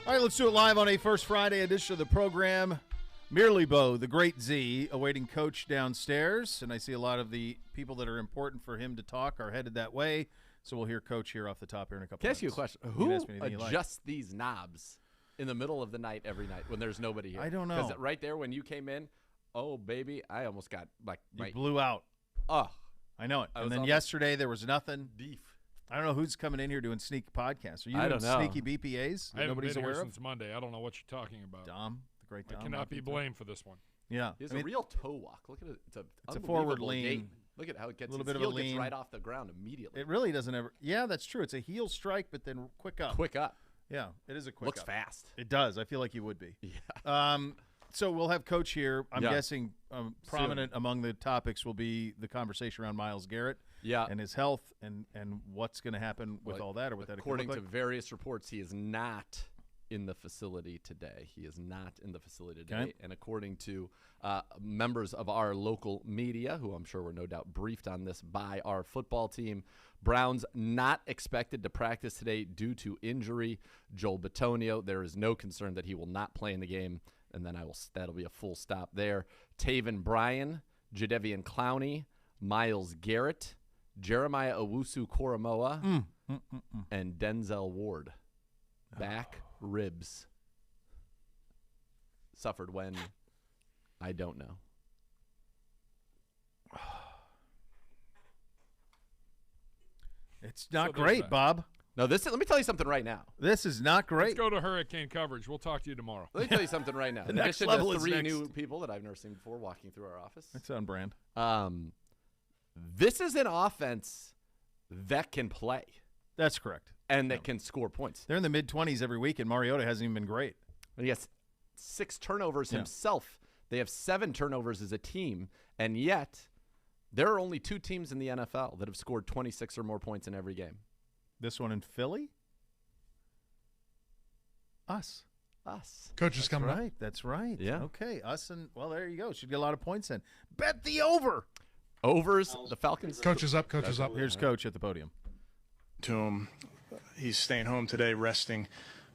All right, let's do it live on a First Friday edition of the program. Mirlibo, the great Z, awaiting Coach downstairs, and I see a lot of the people that are important for him to talk are headed that way, so we'll hear Coach here off the top here in a couple minutes. Can I ask you a question? Who adjusts these knobs in the middle of the night every night when there's nobody here? I don't know. Because right there when you came in, oh, baby, I almost got you blew out. Oh. I know it. And then yesterday there was nothing. Beef. I don't know who's coming in here doing sneak podcasts. Are you doing sneaky BPAs? I haven't Nobody's been here aware since Monday. I don't know what you're talking about. Dom, the great Dom. I cannot be blamed for this one. Yeah. He has a real toe walk. Look at it. It's a forward lean. Gait. Look at how it gets. A little his bit heel of a lean. Gets right off the ground immediately. It really doesn't ever. Yeah, that's true. It's a heel strike, but then quick up. Quick up. Yeah, it is a quick Looks up. fast. It does. I feel like you would be. Yeah. So we'll have Coach here. I'm guessing prominent among the topics will be the conversation around Myles Garrett and his health and what's going to happen with all that or what that could look like. According to various reports, he is not in the facility today. Okay. And according to members of our local media, who I'm sure were no doubt briefed on this by our football team, Browns not expected to practice today due to injury. Joel Bitonio, there is no concern that he will not play in the game. And then that'll be a full stop there. Taven Bryan, Jadeveon Clowney, Myles Garrett, Jeremiah Owusu-Koramoah, and Denzel Ward. Back ribs. Suffered when? I don't know. It's not great, Bob. No, let me tell you something right now. This is not great. Let's go to hurricane coverage. We'll talk to you tomorrow. Let me tell you something right now. The next level is three new people that I've never seen before walking through our office. That's on brand. This is an offense that can play. That's correct. And that can score points. They're in the mid-20s every week, and Mariota hasn't even been great. And he has 6 turnovers himself. They have 7 turnovers as a team, and yet there are only 2 teams in the NFL that have scored 26 or more points in every game. This one in Philly? Us. Coach is coming up. That's right. Yeah. Okay. Us and, well, there you go. Should get a lot of points in. Bet the over. Overs, the Falcons. Coach is up. Here's Coach at the podium. To him, he's staying home today, resting,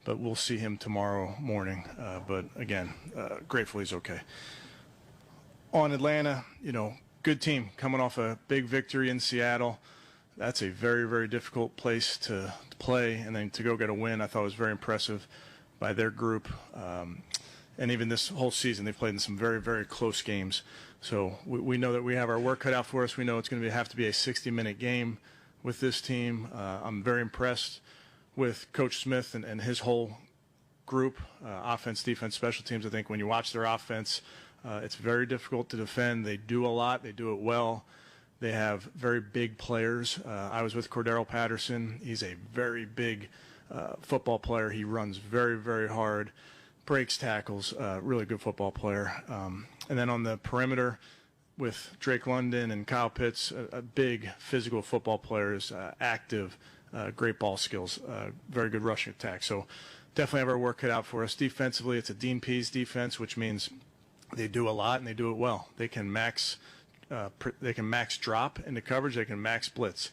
but we'll see him tomorrow morning. But again, grateful he's okay. On Atlanta, good team coming off a big victory in Seattle. That's a very, very difficult place to play, and then to go get a win, I thought was very impressive by their group. And even this whole season, they've played in some very, very close games. So we know that we have our work cut out for us. We know it's going to have to be a 60-minute game with this team. I'm very impressed with Coach Smith and his whole group, offense, defense, special teams. I think when you watch their offense, it's very difficult to defend. They do a lot. They do it well. They have very big players. I was with Cordero Patterson. He's a very big football player. He runs very, very hard, breaks tackles, really good football player. And then on the perimeter with Drake London and Kyle Pitts, a big physical football players, active, great ball skills, very good rushing attack. So definitely have our work cut out for us. Defensively, it's a Dean Pease defense, which means they do a lot and they do it well. They can max drop into coverage. They can max blitz,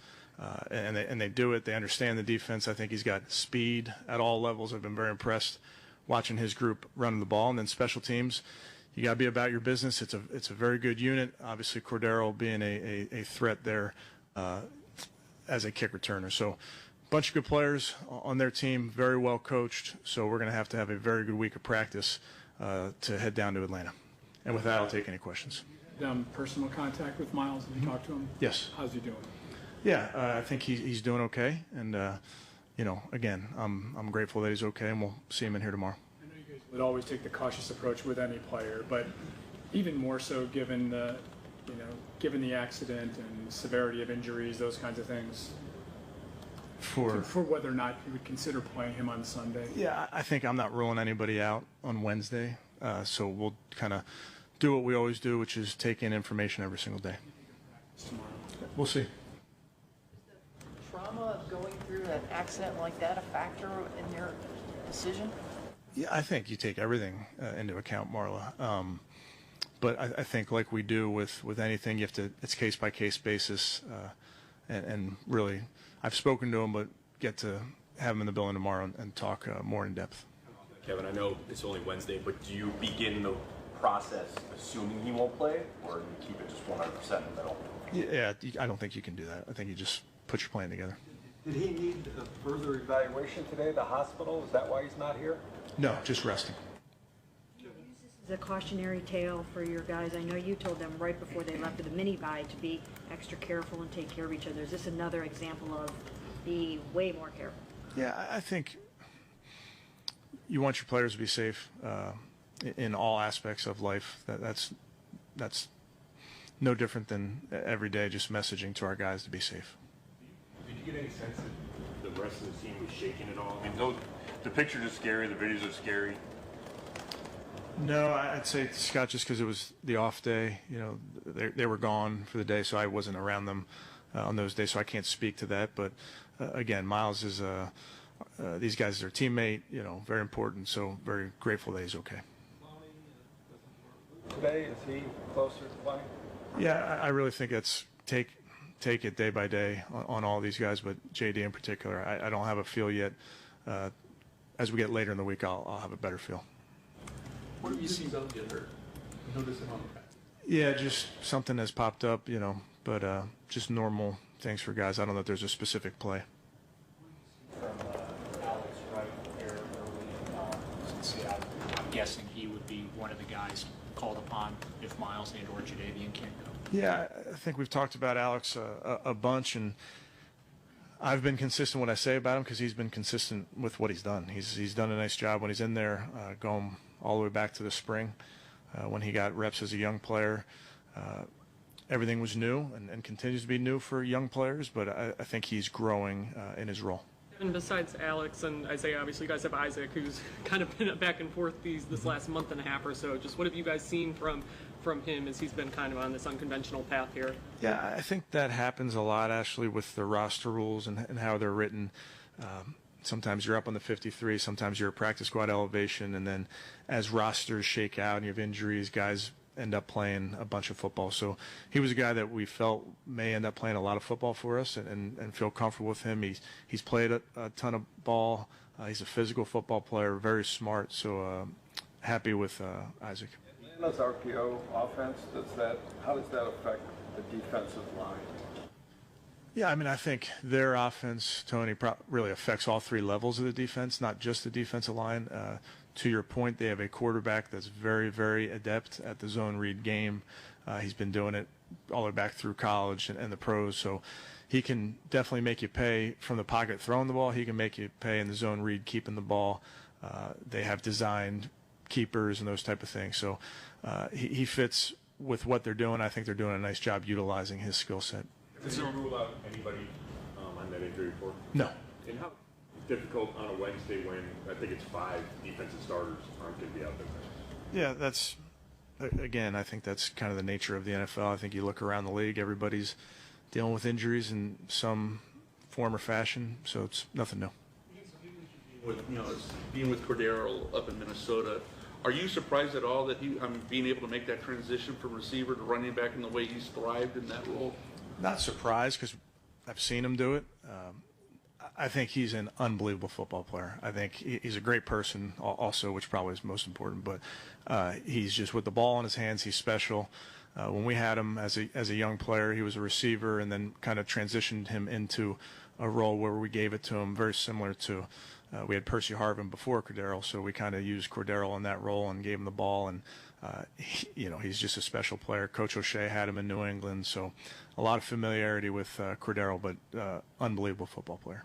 and they do it. They understand the defense. I think he's got speed at all levels. I've been very impressed watching his group running the ball. And then special teams, you got to be about your business. It's a very good unit. Obviously, Cordero being a threat there as a kick returner. So a bunch of good players on their team, very well coached. So we're going to have a very good week of practice to head down to Atlanta. And with that, I'll take any questions. Done personal contact with Myles? Have you talked to him? Yes. How's he doing? Yeah, I think he's doing okay, and again, I'm grateful that he's okay, and we'll see him in here tomorrow. I know you guys would always take the cautious approach with any player, but even more so given the accident and severity of injuries, those kinds of things. For whether or not you would consider playing him on Sunday. Yeah, I think I'm not ruling anybody out on Wednesday, so we'll kind of do what we always do, which is take in information every single day. We'll see. Is the trauma of going through an accident like that a factor in your decision? Yeah, I think you take everything into account, Marla. But I think like we do with anything, you have to, it's case-by-case basis. And really, I've spoken to him, but get to have him in the building tomorrow and talk more in depth. Kevin, I know it's only Wednesday, but do you begin the process assuming he won't play, or do you keep it just 100% in the middle? Yeah, I don't think you can do that. I think you just put your plan together. Did he need a further evaluation today at the hospital? Is that why he's not here? No, just resting. This is a cautionary tale for your guys. I know you told them right before they left for the mini-bye to be extra careful and take care of each other. Is this another example of be way more careful? Yeah, I think you want your players to be safe in all aspects of life. That's no different than every day just messaging to our guys to be safe. Did you get any sense that the rest of the team was shaking at all? I mean, the pictures are scary, the videos are scary. No, I'd say, Scott, just because it was the off day, you know, they were gone for the day, so I wasn't around them on those days, so I can't speak to that. But again, Myles is these guys are a teammate, you know, very important. So very grateful that he's okay. Today, is he closer to playing? Yeah, I really think that's take it day by day on all these guys, but JD in particular. I don't have a feel yet. As we get later in the week, I'll have a better feel. What have you seen about get hurt? Notice him on the back. Yeah, just something has popped up, you know, but just normal things for guys. I don't know if there's a specific play. From Alex right there early, I'm guessing he would be one of the guys called upon if Myles and or Jadeveon can't go. Yeah, I think we've talked about Alex a bunch, and I've been consistent what I say about him because he's been consistent with what he's done. He's done a nice job when he's in there, going all the way back to the spring when he got reps as a young player. Everything was new and continues to be new for young players, but I think he's growing in his role. And besides Alex and Isaiah, obviously you guys have Isaac, who's kind of been back and forth this last month and a half or so. Just what have you guys seen from him as he's been kind of on this unconventional path here? Yeah, I think that happens a lot, Ashley, with the roster rules and how they're written. Sometimes you're up on the 53, sometimes you're at practice squad elevation, and then as rosters shake out and you have injuries, guys end up playing a bunch of football. So he was a guy that we felt may end up playing a lot of football for us and feel comfortable with him. He's played a ton of ball. He's a physical football player, very smart. So happy with Isaac. Atlanta's RPO offense, how does that affect the defensive line? Yeah, I mean, I think their offense, Tony, really affects all three levels of the defense, not just the defensive line. To your point, they have a quarterback that's very, very adept at the zone read game. He's been doing it all the way back through college and the pros, so he can definitely make you pay from the pocket throwing the ball. He can make you pay in the zone read keeping the ball. They have designed keepers and those type of things. So he fits with what they're doing. I think they're doing a nice job utilizing his skill set. Does it rule out anybody on that injury report? No. And how difficult on a Wednesday when I think it's 5 defensive starters aren't going to be out there? Yeah, that's, again, I think that's kind of the nature of the NFL. I think you look around the league, everybody's dealing with injuries in some form or fashion, so it's nothing new. With, being with Cordero up in Minnesota, are you surprised at all that being able to make that transition from receiver to running back in the way he's thrived in that role? Not surprised because I've seen him do it. I think he's an unbelievable football player. I think he's a great person also, which probably is most important, but he's just with the ball in his hands, he's special. When we had him as a young player, he was a receiver and then kind of transitioned him into a role where we gave it to him very similar to we had Percy Harvin before Cordero, so we kind of used Cordero in that role and gave him the ball, and he's just a special player. Coach O'Shea had him in New England, so a lot of familiarity with Cordero, but unbelievable football player.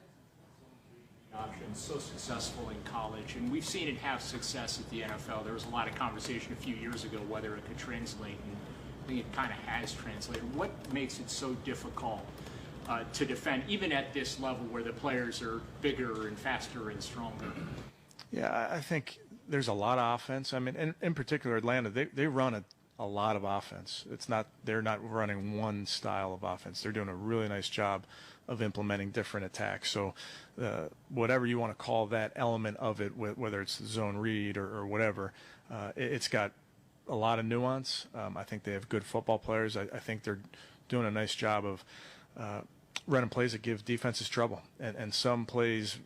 Option so successful in college, and we've seen it have success at the NFL. There was a lot of conversation a few years ago whether it could translate, and I think it kind of has translated. What makes it so difficult to defend, even at this level where the players are bigger and faster and stronger? Yeah, I think there's a lot of offense. I mean, in particular, Atlanta, they run a lot of offense. They're not running one style of offense. They're doing a really nice job of implementing different attacks. So whatever you want to call that element of it, whether it's zone read or whatever, it's got a lot of nuance. I think they have good football players. I think they're doing a nice job of running plays that give defenses trouble. And some plays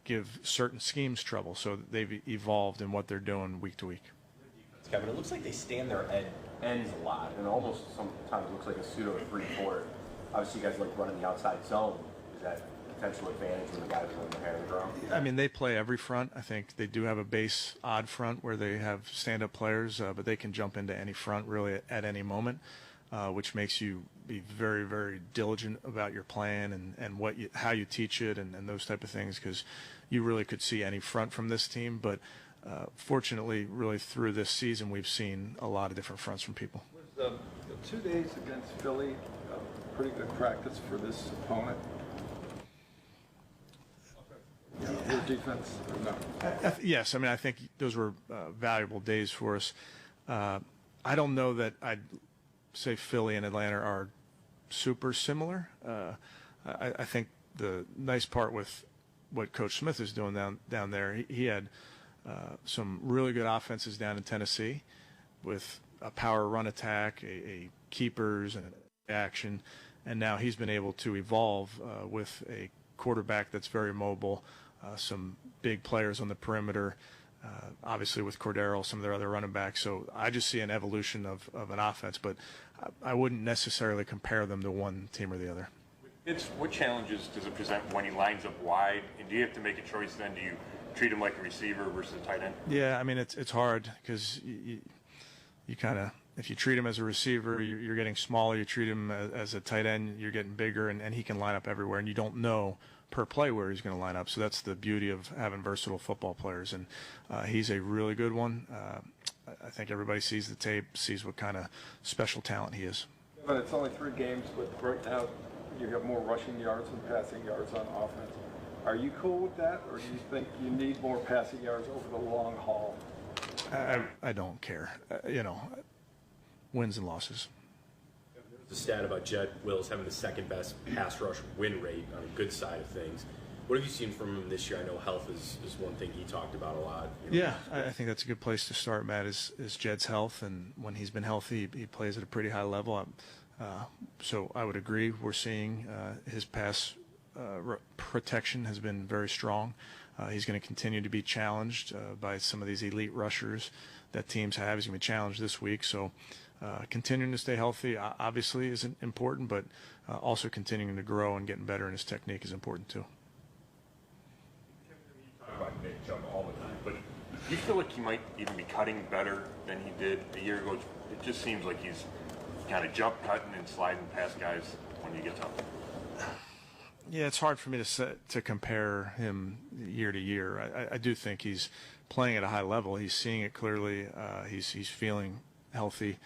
give certain schemes trouble. So they've evolved in what they're doing week to week. Kevin, it looks like they stand their ends a lot, and almost sometimes looks like a pseudo 3-4. Obviously, you guys like running the outside zone. Is that a potential advantage when the guys are in their hand of the drum? I mean, they play every front. I think they do have a base odd front where they have stand-up players, but they can jump into any front really at any moment, which makes you be very, very diligent about your plan and how you teach it and those type of things, because you really could see any front from this team. But fortunately, really through this season, we've seen a lot of different fronts from people. Was the 2 days against Philly a pretty good practice for this opponent? Your defense? No. Yes, I mean, I think those were valuable days for us. I don't know that I'd say Philly and Atlanta are super similar. I think the nice part with what Coach Smith is doing down there, he had some really good offenses down in Tennessee with a power run attack, a keepers, and action, and now he's been able to evolve with a quarterback that's very mobile, some big players on the perimeter, obviously with Cordero, some of their other running backs. So I just see an evolution of an offense, but I wouldn't necessarily compare them to one team or the other. What challenges does it present when he lines up wide? And do you have to make a choice then? Do you treat him like a receiver versus a tight end? Yeah, I mean, it's hard because you kind of, if you treat him as a receiver, you're getting smaller. You treat him as a tight end, you're getting bigger, and he can line up everywhere, and you don't know per play where he's going to line up. So that's the beauty of having versatile football players, and he's a really good one. I think everybody sees the tape, sees what kind of special talent he is. But it's only 3 games, but right now you have more rushing yards and passing yards on offense. Are you cool with that, or do you think you need more passing yards over the long haul? I don't care. Wins and losses. The stat about Jed Wills having the second best pass rush win rate on a good side of things. What have you seen from him this year? I know health is one thing he talked about a lot. Yeah, I think that's a good place to start, Matt, is Jed's health. And when he's been healthy, he plays at a pretty high level. So I would agree. We're seeing his pass protection has been very strong. He's going to continue to be challenged by some of these elite rushers that teams have. He's going to be challenged this week. So continuing to stay healthy obviously is important, but also continuing to grow and getting better in his technique is important too. You talk about Nick jump all the time, but do you feel like he might even be cutting better than he did a year ago? It just seems like he's kind of jump cutting and sliding past guys when he gets up. Yeah, it's hard for me to compare him year to year. I do think he's playing at a high level. He's seeing it clearly. He's feeling healthy.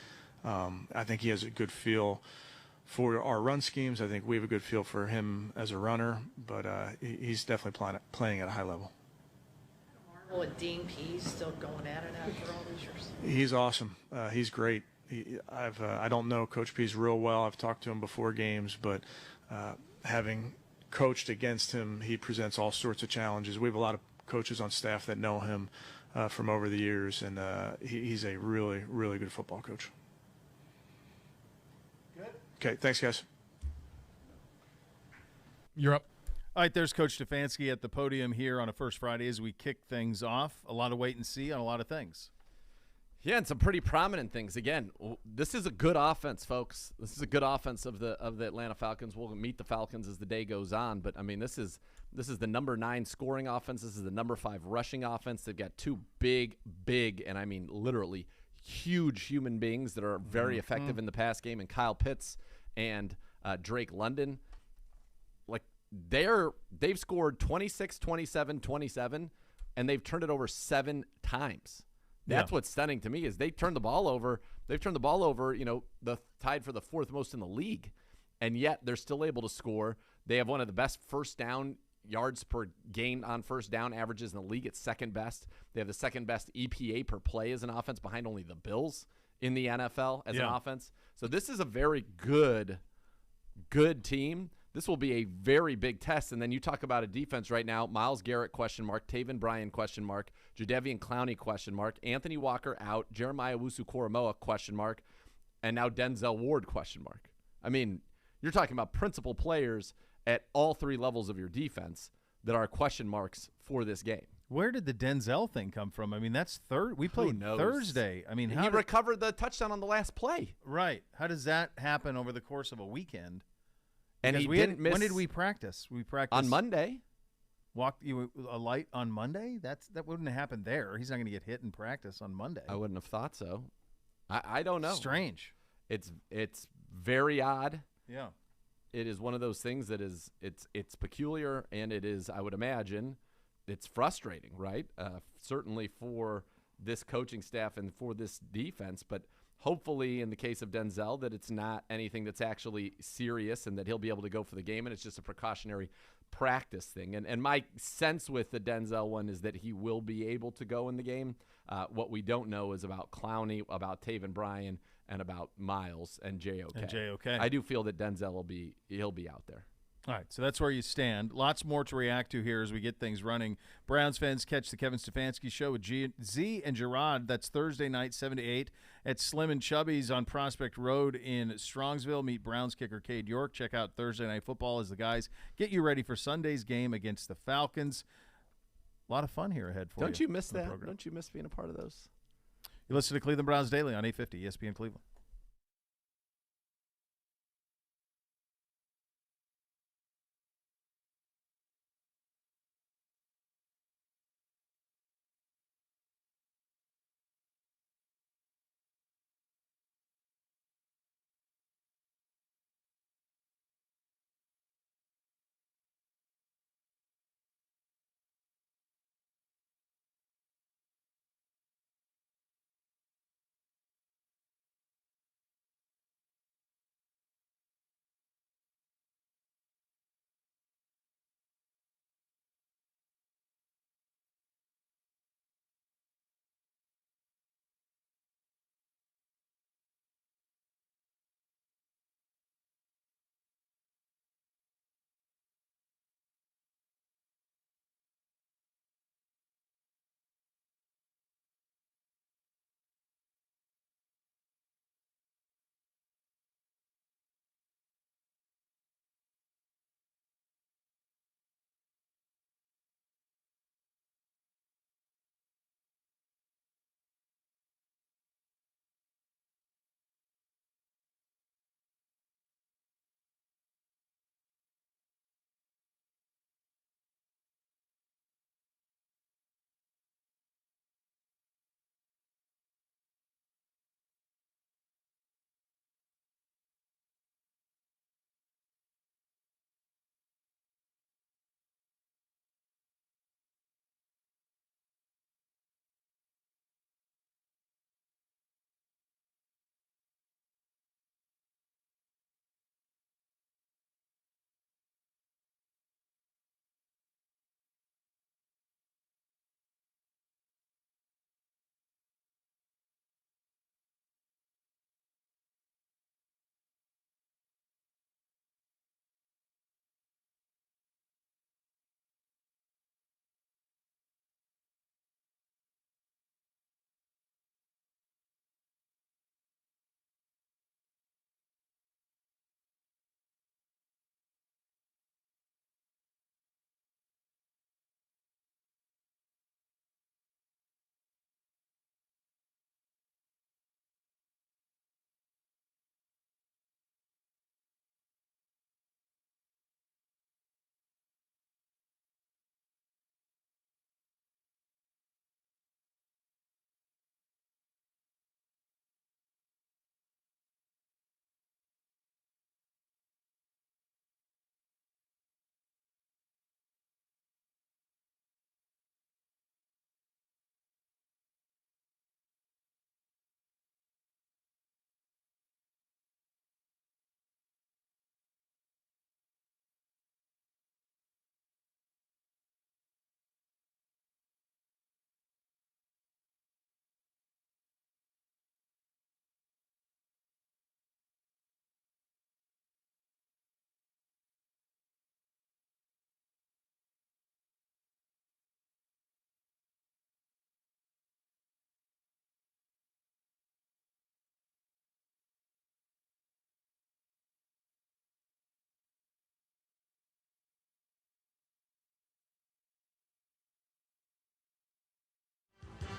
I think he has a good feel for our run schemes. I think we have a good feel for him as a runner, but he's definitely playing at a high level. Marvel and Dean Pease still going at it after all these years. He's awesome. He's great. I don't know Coach Pease real well. I've talked to him before games, but having coached against him, he presents all sorts of challenges. We have a lot of coaches on staff that know him from over the years, and he's a really, really good football coach. Good. Okay, thanks, guys. You're up. All right, there's Coach Stefanski at the podium here on a First Friday as we kick things off. A lot of wait and see on a lot of things. Yeah, and some pretty prominent things. Again, this is a good offense, folks. This is a good offense of the Atlanta Falcons. We'll meet the Falcons as the day goes on, but I mean, this is the number 9 scoring offense. This is the number 5 rushing offense. They've got 2 big, and I mean literally huge human beings that are very effective in the pass game, and Kyle Pitts and Drake London. Like they've scored 26, 27, 27, and they've turned it over 7 times. That's what's stunning to me is they turned the ball over. They've turned the ball over, tied for the 4th most in the league, and yet they're still able to score. They have one of the best first down yards per game on first down averages in the league. It's second best. They have the second best EPA per play as an offense behind only the Bills in the NFL as an offense. So this is a very good team. This will be a very big test. And then you talk about a defense right now. Myles Garrett, question mark. Taven Bryan, question mark. Jadeveon Clowney, question mark. Anthony Walker out. Jeremiah Owusu-Koramoah, question mark. And now Denzel Ward, question mark. I mean, you're talking about principal players at all 3 levels of your defense that are question marks for this game. Where did the Denzel thing come from? I mean, that's we played Thursday. I mean, he recovered the touchdown on the last play. Right. How does that happen over the course of a weekend? And because he didn't miss. When did we practice? We practiced on Monday. Walked you a light on Monday? That wouldn't have happened there. He's not going to get hit in practice on Monday. I wouldn't have thought so. I don't know. Strange. It's very odd. Yeah. It is one of those things that is it's peculiar, and it is, I would imagine, it's frustrating, right? Certainly for this coaching staff and for this defense, but hopefully in the case of Denzel that it's not anything that's actually serious and that he'll be able to go for the game and it's just a precautionary practice thing. And my sense with the Denzel one is that he will be able to go in the game. What we don't know is about Clowney, about Taven Bryan, and about Myles and JOK. I do feel that Denzel he'll be out there. All right, so that's where you stand. Lots more to react to here as we get things running. Browns fans, catch the Kevin Stefanski Show with Z and Gerard. That's Thursday night, 7 to 8 at Slim and Chubby's on Prospect Road in Strongsville. Meet Browns kicker Cade York. Check out Thursday Night Football as the guys get you ready for Sunday's game against the Falcons. A lot of fun here ahead for you. Don't you miss that? Don't you miss being a part of those? You listen to Cleveland Browns Daily on 850 ESPN Cleveland.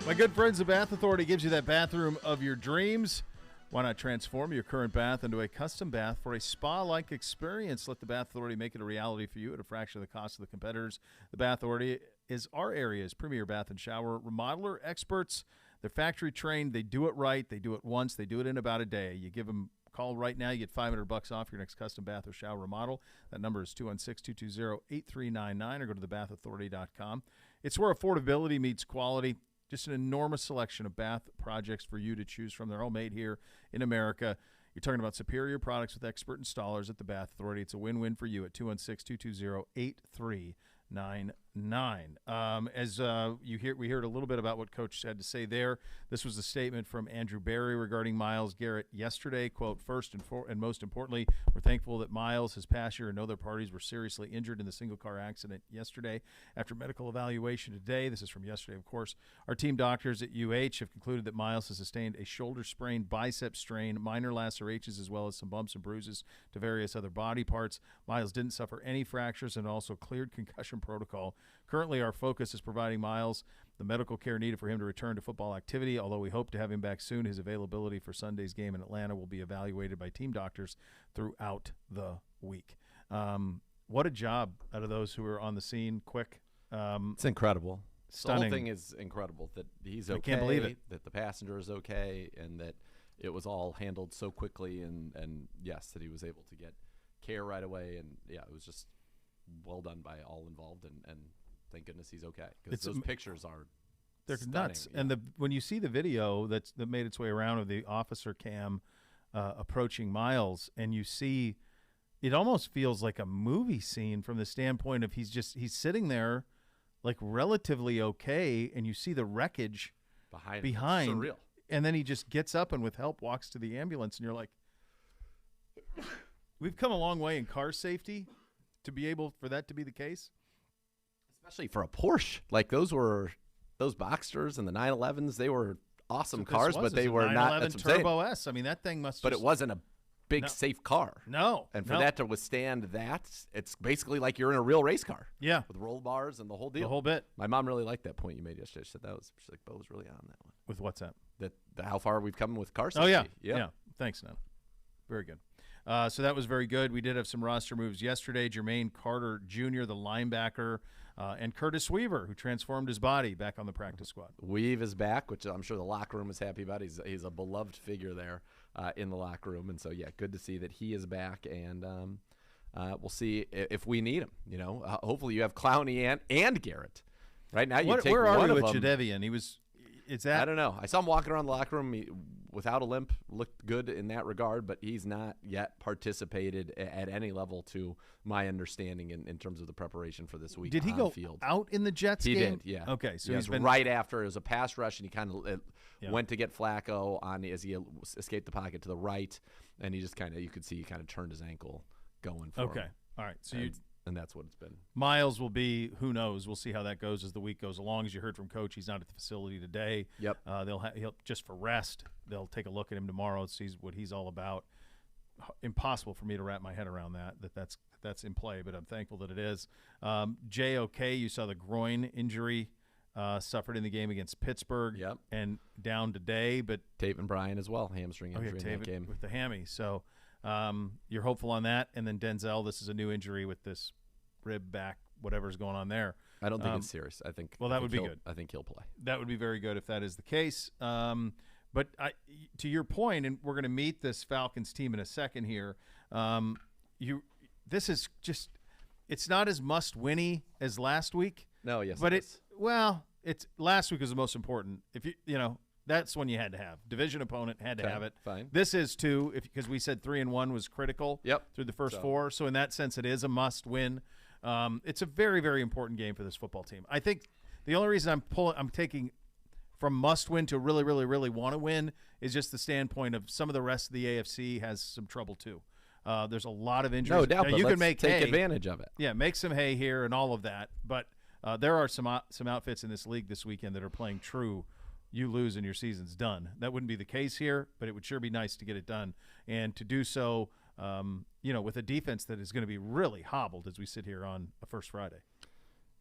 My good friends, the Bath Authority gives you that bathroom of your dreams. Why not transform your current bath into a custom bath for a spa-like experience? Let the Bath Authority make it a reality for you at a fraction of the cost of the competitors. The Bath Authority is our area's premier bath and shower remodeler experts. They're factory trained. They do it right. They do it once. They do it in about a day. You give them a call right now. You get $500 off your next custom bath or shower remodel. That number is 216-220-8399 or go to thebathauthority.com. It's where affordability meets quality. Just an enormous selection of bath projects for you to choose from. They're all made here in America. You're talking about superior products with expert installers at the Bath Authority. It's a win-win for you at 216-220-8399. We heard a little bit about what Coach had to say there. This was a statement from Andrew Berry regarding Myles Garrett yesterday. Quote, first and most importantly, we're thankful that Myles, his passer, and other parties were seriously injured in the single-car accident yesterday. After medical evaluation today, this is from yesterday, of course, our team doctors at UH have concluded that Myles has sustained a shoulder sprain, bicep strain, minor lacerations, as well as some bumps and bruises to various other body parts. Myles didn't suffer any fractures and also cleared concussion protocol. Currently, our focus is providing Myles the medical care needed for him to return to football activity. Although we hope to have him back soon, his availability for Sunday's game in Atlanta will be evaluated by team doctors throughout the week. What a job out of those who were on the scene quick. It's incredible. Stunning. The whole thing is incredible that he's okay. I can't believe it. That the passenger is okay, and that it was all handled so quickly, and yes, that he was able to get care right away. And, yeah, it was just well done by all involved, and thank goodness he's okay, because those pictures are they're stunning, nuts. yeah. And when you see the video that made its way around of the officer cam approaching Myles, and you see it almost feels like a movie scene from the standpoint of he's sitting there like relatively okay, and you see the wreckage behind. Surreal. And then he just gets up and with help walks to the ambulance, and you're like, we've come a long way in car safety to be able for that to be the case. Especially for a Porsche. Like those Boxsters and the 911s, they were awesome cars, but they were not. That's what I'm Turbo S. I mean, that thing must. But it wasn't a big, safe car. No. And for that to withstand that, it's basically like you're in a real race car. Yeah. With roll bars and the whole deal. The whole bit. My mom really liked that point you made yesterday. She said she's like, Bo was really on that one. With what's that? How far we've come with car safety. Oh, yeah. Yeah. Thanks, Nana. Very good. So that was very good. We did have some roster moves yesterday. Jermaine Carter Jr., the linebacker, and Curtis Weaver, who transformed his body, back on the practice squad. Weave is back, which I'm sure the locker room is happy about. He's a beloved figure there in the locker room. And so, yeah, good to see that he is back. And we'll see if we need him. You know, hopefully you have Clowney and Garrett. Right now you take where are one we of with them. Jadeveon? I don't know. I saw him walking around the locker room without a limp. Looked good in that regard, but he's not yet participated at any level to my understanding in terms of the preparation for this week. Did he go field. out in the Jets game? He did, yeah. Okay, so he's been right after. It was a pass rush, and he kind of went to get Flacco as he escaped the pocket to the right, and he just you could see he kind of turned his ankle going for him. Okay, all right. So and that's what it's been. Myles will be, who knows? We'll see how that goes as the week goes along. As you heard from Coach, he's not at the facility today. Yep. He'll just for rest. They'll take a look at him tomorrow and see what he's all about. Impossible for me to wrap my head around that's in play, but I'm thankful that it is. JOK, you saw the groin injury suffered in the game against Pittsburgh. Yep. And down today, but Taven Bryan as well, hamstring injury in that game with the hammy. So you're hopeful on that. And then Denzel, this is a new injury with this rib back, whatever's going on there. I don't think it's serious. I think. Well, that would be good. I think he'll play. That would be very good if that is the case. But to your point, and we're going to meet this Falcons team in a second here. This is just, it's not as must-winny as last week. No, yes, but it's last week was the most important. If that's when you had to have division opponent had to have it. Fine. This is too, because we said 3-1 was critical. Yep. Through the first four, so in that sense, it is a must-win. It's a very, very important game for this football team. I think the only reason I'm taking from must-win to really, really, really want to win is just the standpoint of some of the rest of the AFC has some trouble too. There's a lot of injuries. No doubt, now, but you let's can take advantage of it. Yeah, make some hay here and all of that. But there are some outfits in this league this weekend that are playing true. You lose and your season's done. That wouldn't be the case here, but it would sure be nice to get it done and to do so. With a defense that is going to be really hobbled as we sit here on a first Friday.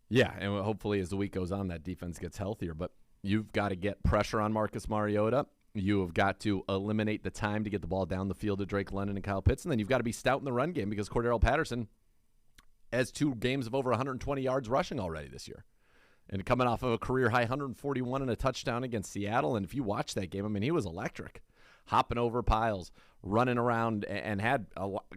Yeah, and hopefully as the week goes on, that defense gets healthier. But You've got to get pressure on Marcus Mariota. You have got to eliminate the time to get the ball down the field to Drake London and Kyle Pitts. And then you've got to be stout in the run game because Cordero Patterson has 2 games of over 120 yards rushing already this year. And coming off of a career-high 141 and a touchdown against Seattle. And if you watch that game, I mean, he was electric. Hopping over piles, running around, and had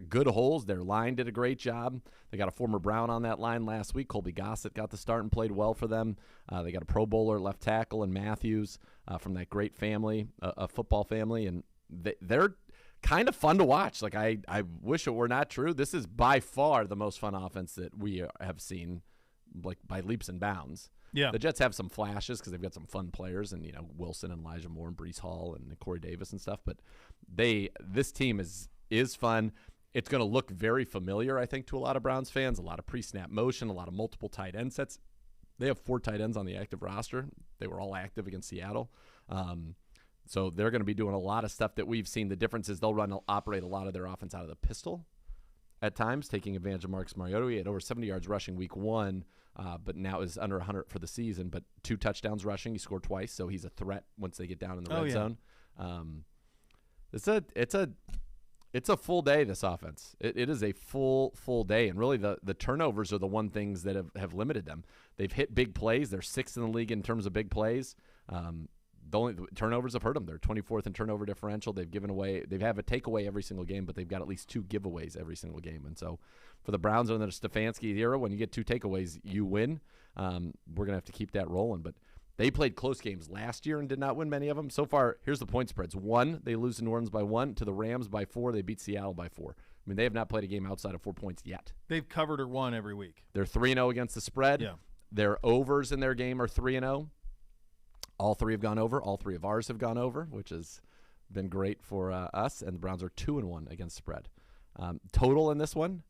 good holes. Their line did a great job. They got a former Brown on that line last week. Colby Gossett got the start and played well for them. They got a Pro Bowler left tackle and Matthews from that great family, a football family. And they're kind of fun to watch. Like, I wish it were not true. This is by far the most fun offense that we have seen, like, by leaps and bounds. Yeah. The Jets have some flashes because they've got some fun players and, Wilson and Elijah Moore and Breece Hall and Corey Davis and stuff. But this team is fun. It's going to look very familiar, I think, to a lot of Browns fans. A lot of pre-snap motion, a lot of multiple tight end sets. They have 4 tight ends on the active roster. They were all active against Seattle. So they're going to be doing a lot of stuff that we've seen. The difference is they'll operate a lot of their offense out of the pistol at times, taking advantage of Marcus Mariota. He had over 70 yards rushing week 1. But now is under 100 for the season, but 2 touchdowns rushing. He scored twice, so he's a threat once they get down in the red zone. It's a full day, this offense. It is a full day, and really the turnovers are the one things that have limited them. They've hit big plays. They're 6th in the league in terms of big plays. The only turnovers have hurt them. They're 24th in turnover differential. They have a takeaway every single game, but they've got at least 2 giveaways every single game. And so for the Browns under the Stefanski era, when you get 2 takeaways, you win. We're going to have to keep that rolling. But they played close games last year and did not win many of them. So far, here's the point spreads. 1, they lose to New Orleans by 1. To the Rams by 4. They beat Seattle by 4. I mean, they have not played a game outside of 4 points yet. They've covered or won every week. They're 3-0 against the spread. Yeah. Their overs in their game are 3-0. All 3 have gone over. All 3 of ours have gone over, which has been great for us. And the Browns are 2-1 against spread. Total in this one,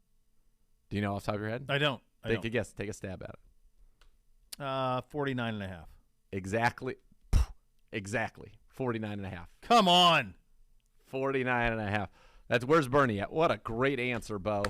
do you know off the top of your head? I don't. Take a guess. Take a stab at it. 49.5. Exactly. 49.5. Come on. 49.5. Where's Bernie at? What a great answer, Bo.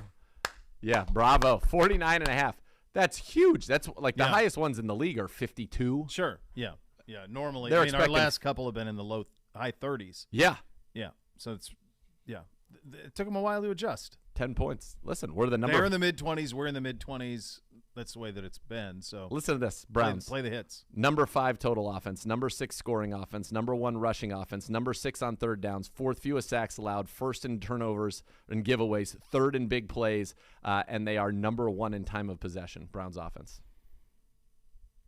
Yeah, bravo. 49.5. That's huge. That's like the highest ones in the league are 52. Sure. Yeah. Yeah. Normally, our last couple have been in the high 30s. Yeah. Yeah. So it took them a while to adjust. 10 points. Listen, we're the number. They're in the mid-20s. We're in the mid-20s. That's the way that it's been. So listen to this, Browns. Play the hits. Number 5 total offense, number 6 scoring offense, number 1 rushing offense, number 6 on third downs, 4th fewest sacks allowed, 1st in turnovers and giveaways, 3rd in big plays, and they are number 1 in time of possession. Browns offense.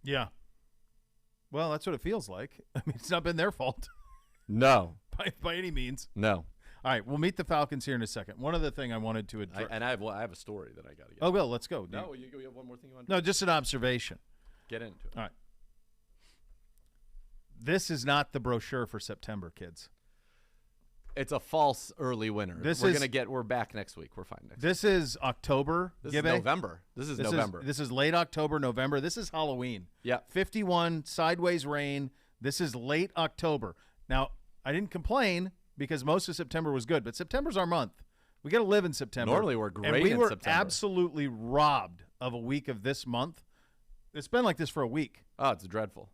Yeah. Well, that's what it feels like. I mean, it's not been their fault. No. by any means. No. All right, we'll meet the Falcons here in a second. One other thing I wanted to address. I have a story that I got to get. Oh, well, let's go. No, you have one more thing you want? No, just an observation. Get into it. All right. This is not the brochure for September, kids. It's a false early winner. We're back next week. We're fine next week. This is October. This is November. This is November. This is late October, November. This is Halloween. Yeah. 51, sideways rain. This is late October. Now, I didn't complain because most of September was good, but September's our month. We got to live in September. Normally we're great and we in were September. Absolutely robbed of a week of this month. It's been like this for a week. Oh, it's dreadful.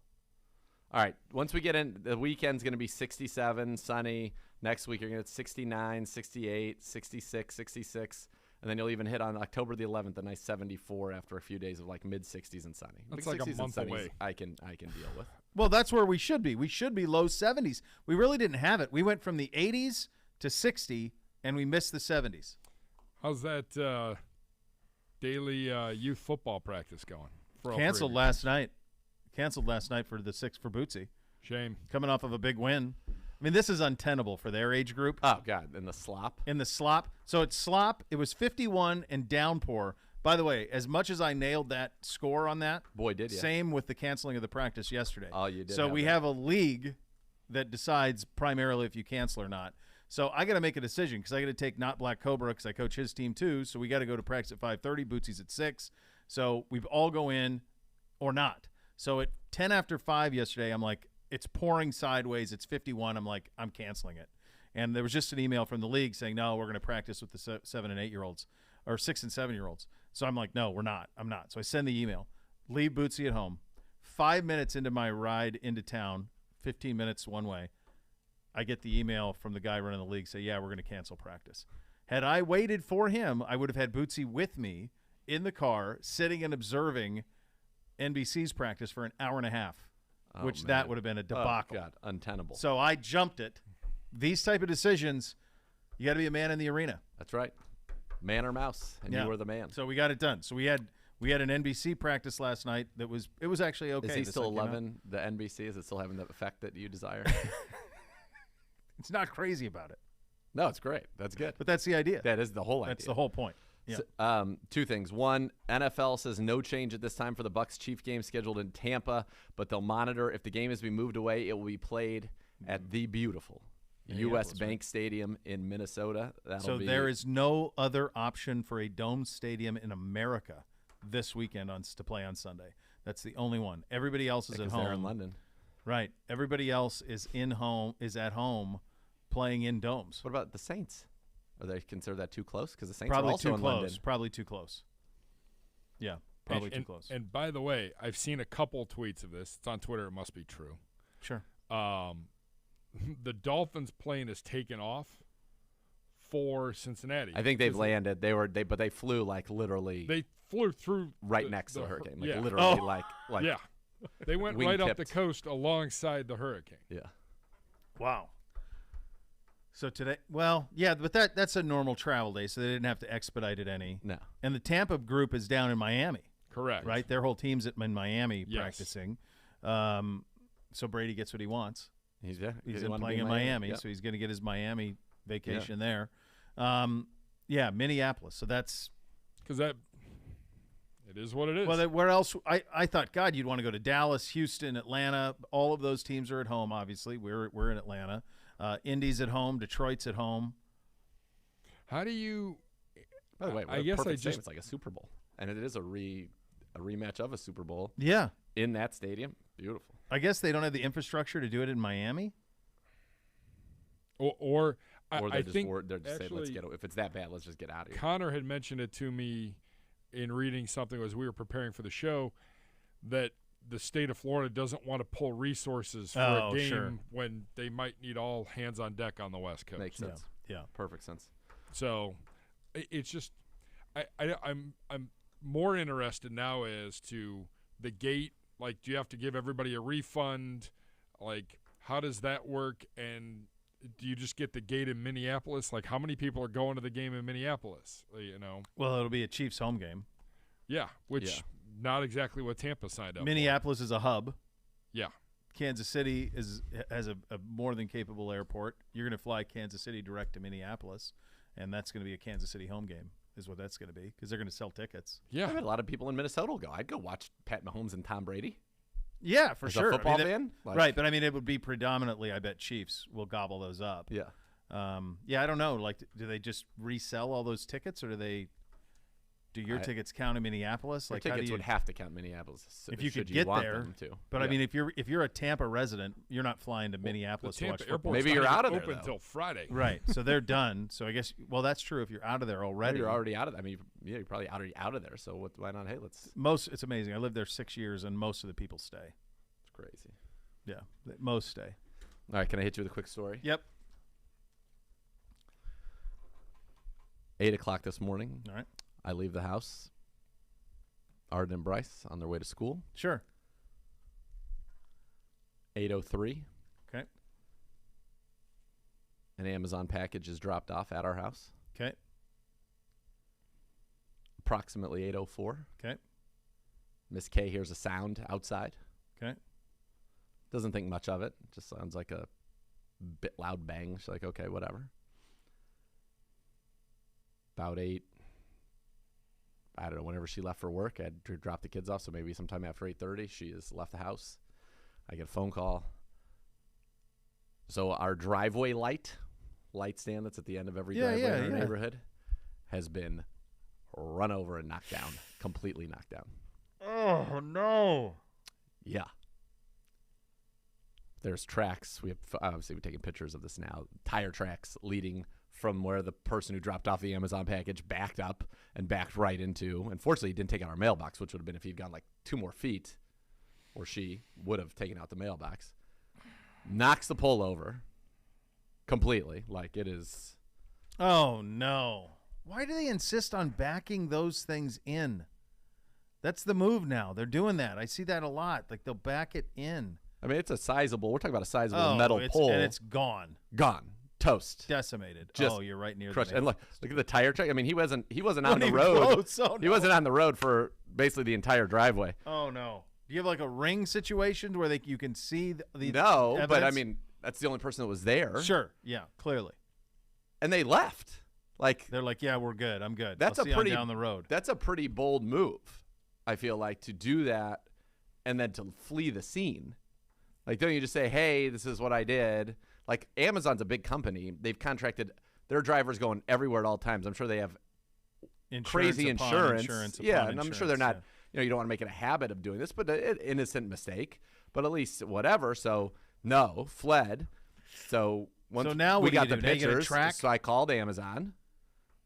All right, once we get in, the weekend's going to be 67, sunny. Next week you're going to get 69, 68, 66, 66. And then you'll even hit on October the 11th, a nice 74 after a few days of like mid-60s and sunny. That's like a month away. I can deal with. Well, that's where we should be. We should be low 70s. We really didn't have it. We went from the 80s to 60, and we missed the 70s. How's that daily youth football practice going? Canceled last night. Canceled last night for the 6 for Bootsy. Shame. Coming off of a big win. I mean, this is untenable for their age group. Oh, God, in the slop? In the slop. So it's slop. It was 51 and downpour. By the way, as much as I nailed that score on that, boy, did you. Same with the canceling of the practice yesterday. Oh, you did. So we have a league that decides primarily if you cancel or not. So I got to make a decision because I got to take not Black Cobra because I coach his team too. So we got to go to practice at 5:30. Bootsy's at 6. So we all go in or not. So at 10 after 5 yesterday, I'm like, it's pouring sideways. It's 51. I'm like, I'm canceling it. And there was just an email from the league saying, no, we're going to practice with the 7 and 8-year-olds or 6 and 7-year-olds. So I'm like, no, we're not. I'm not. So I send the email. Leave Bootsy at home. 5 minutes into my ride into town, 15 minutes one way, I get the email from the guy running the league say, yeah, we're going to cancel practice. Had I waited for him, I would have had Bootsy with me in the car, sitting and observing NBC's practice for an hour and a half, which that would have been a debacle. Oh, God, untenable. So I jumped it. These type of decisions, you got to be a man in the arena. That's right. Man or mouse, and you were the man. So we got it done. So we had an NBC practice last night that was actually okay. Is he still loving the NBC? Is it still having the effect that you desire? It's not crazy about it. No, it's great. That's good. But that's the idea. That is the whole idea. That's the whole point. Yeah. So, 2 things. One, NFL says no change at this time for the Bucs-Chiefs game scheduled in Tampa, but they'll monitor. If the game is to be moved away, it will be played at the beautiful U.S. Bank Stadium in Minnesota. There is no other option for a dome stadium in America this weekend to play on Sunday. That's the only one. Everybody else is at home. They're in London. Right. Everybody else is at home playing in domes. What about the Saints? Are they consider that too close? Because the Saints probably are also too in close. London. Probably too close. Yeah, probably too close. And by the way, I've seen a couple tweets of this. It's on Twitter. It must be true. Sure. The Dolphins plane is taken off for Cincinnati. I think they've landed. But they flew like literally. They flew through next to the hurricane. Like yeah. literally like yeah. They went right up the coast alongside the hurricane. Yeah. Wow. So today, but that's a normal travel day, so they didn't have to expedite it any. No. And the Tampa group is down in Miami. Correct. Right? Their whole team's in Miami practicing. So Brady gets what he wants. He's playing in Miami, so he's going to get his Miami vacation there. Minneapolis. So that's because it is what it is. Well, where else? I thought, God, you'd want to go to Dallas, Houston, Atlanta. All of those teams are at home. Obviously, we're in Atlanta. Indy's at home. Detroit's at home. How do you? By the way, I guess it's like a Super Bowl, and it is a rematch of a Super Bowl. Yeah, in that stadium, beautiful. I guess they don't have the infrastructure to do it in Miami. Or they're just saying, actually, if it's that bad, let's just get out of here. Connor had mentioned it to me in reading something as we were preparing for the show that the state of Florida doesn't want to pull resources for a game when they might need all hands on deck on the West Coast. Makes sense. Yeah, perfect sense. So it's just I'm more interested now as to the gate. Like, do you have to give everybody a refund? Like, how does that work? And do you just get the gate in Minneapolis? Like, how many people are going to the game in Minneapolis? Well, it'll be a Chiefs home game. Yeah, which not exactly what Tampa signed up. Minneapolis is a hub. Yeah. Kansas City has a more than capable airport. You're going to fly Kansas City direct to Minneapolis, and that's going to be a Kansas City home game. Is what that's going to be because they're going to sell tickets. Yeah, I mean, a lot of people in Minnesota will go. I'd go watch Pat Mahomes and Tom Brady. Yeah, for sure. A football fan, right? But I mean, it would be predominantly. I bet Chiefs will gobble those up. Yeah. I don't know. Like, do they just resell all those tickets, or do your tickets count in Minneapolis? Like, tickets would have to count Minneapolis if you could get there. But I mean, if you're a Tampa resident, you're not flying to Minneapolis to watch football. Maybe you're out of there open until Friday. Right. So they're done. So I guess that's true. If you're out of there already, you're already out of. I mean, you're probably already out of there. So why not? Hey, let's. It's amazing. I lived there 6 years, and most of the people stay. It's crazy. Yeah, most stay. All right. Can I hit you with a quick story? Yep. 8 o'clock this morning. All right. I leave the house. Arden and Bryce on their way to school. Sure. 8:03. Okay. An Amazon package is dropped off at our house. Okay. Approximately 8:04. Okay. Miss K hears a sound outside. Okay. Doesn't think much of it. Just sounds like a bit loud bang. She's like, okay, whatever. About 8. I don't know, whenever she left for work, I had to drop the kids off, so maybe sometime after 8:30, she has left the house. I get a phone call. So our driveway light stand that's at the end of every driveway in our neighborhood, has been run over and knocked down, completely knocked down. Oh, no. Yeah. There's tracks. We've taken pictures of this now. Tire tracks leading from where the person who dropped off the Amazon package backed up and backed right into. Unfortunately, he didn't take out our mailbox, which would have been if he'd gone like 2 more feet. or she would have taken out the mailbox, knocks the pole over completely. Like it is. Oh, no. Why do they insist on backing those things in? That's the move now. They're doing that. I see that a lot. Like they'll back it in. I mean, it's a sizable. We're talking about a sizable metal pole, and it's gone, toast, decimated. Just you're right near crushed. the And look at the tire track. I mean, he wasn't on the even road. close. Oh, He no. wasn't on the road for basically the entire driveway. Oh no! Do you have like a ring situation where you can see the No, evidence? but I mean, that's the only person that was there. Sure, yeah, clearly. And they left. Like they're like, yeah, we're good. I'm good. That's I'll a see you pretty down the road. That's a pretty bold move. I feel like to do that and then to flee the scene. Like, don't you just say, hey, this is what I did? Like, Amazon's a big company. They've contracted their drivers going everywhere at all times. I'm sure they have crazy insurance. Yeah, and I'm sure they're not, you don't want to make it a habit of doing this, but an innocent mistake. But at least whatever. So, no, fled. So, once now we got the do? Now you get a pictures, track? so I called Amazon.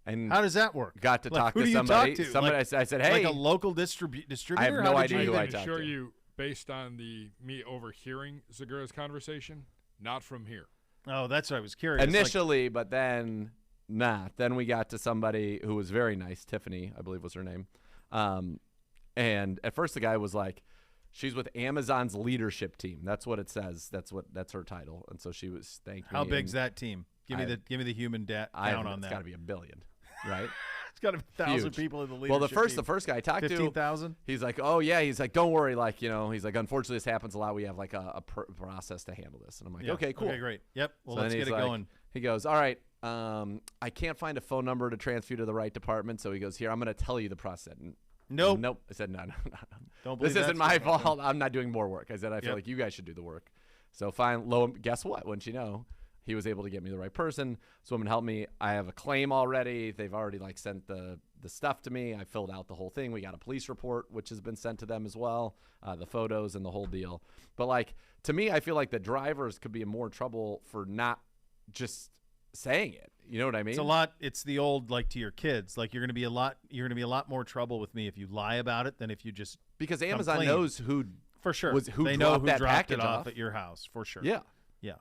And how does that work? Got to talk who to do you somebody. talk to? Somebody, like, I said, hey. Like a local distributor? I have no idea who I talked to. I can assure you, based on me overhearing Zagura's conversation, not from here. Oh, that's what I was curious. Initially, but then, Then we got to somebody who was very nice. Tiffany, I believe was her name. And at first the guy was like, she's with Amazon's leadership team. That's what it says. That's her title. And so she was thanking me. How big's that team? Give me the human count on that. It's got to be 1 billion, right? It's got to be 1,000 people in the leadership Well, the team. first guy I talked to, 15,000. He's like, oh yeah, he's like, don't worry, like he's like, unfortunately this happens a lot. We have like a process to handle this, and I'm like, okay, cool, okay, great, yep. Well, so let's get it going. He goes, all right, I can't find a phone number to transfer you to the right department, so he goes, here, I'm going to tell you the process. Nope. I said, no. Don't this believe isn't my fault. I'm not doing more work. I said, I feel Yep. like you guys should do the work. So fine. Guess what? Wouldn't you know? He was able to get me the right person. So woman helped me. I have a claim already. They've already sent the stuff to me. I filled out the whole thing. We got a police report, which has been sent to them as well, the photos and the whole deal. But to me, I feel like the drivers could be in more trouble for not just saying it. You know what I mean? It's a lot. It's the old to your kids. You're going to be a lot more trouble with me if you lie about it than if you just because come Amazon clean. knows who for sure who they dropped know who that dropped package it off at your house for sure. Yeah,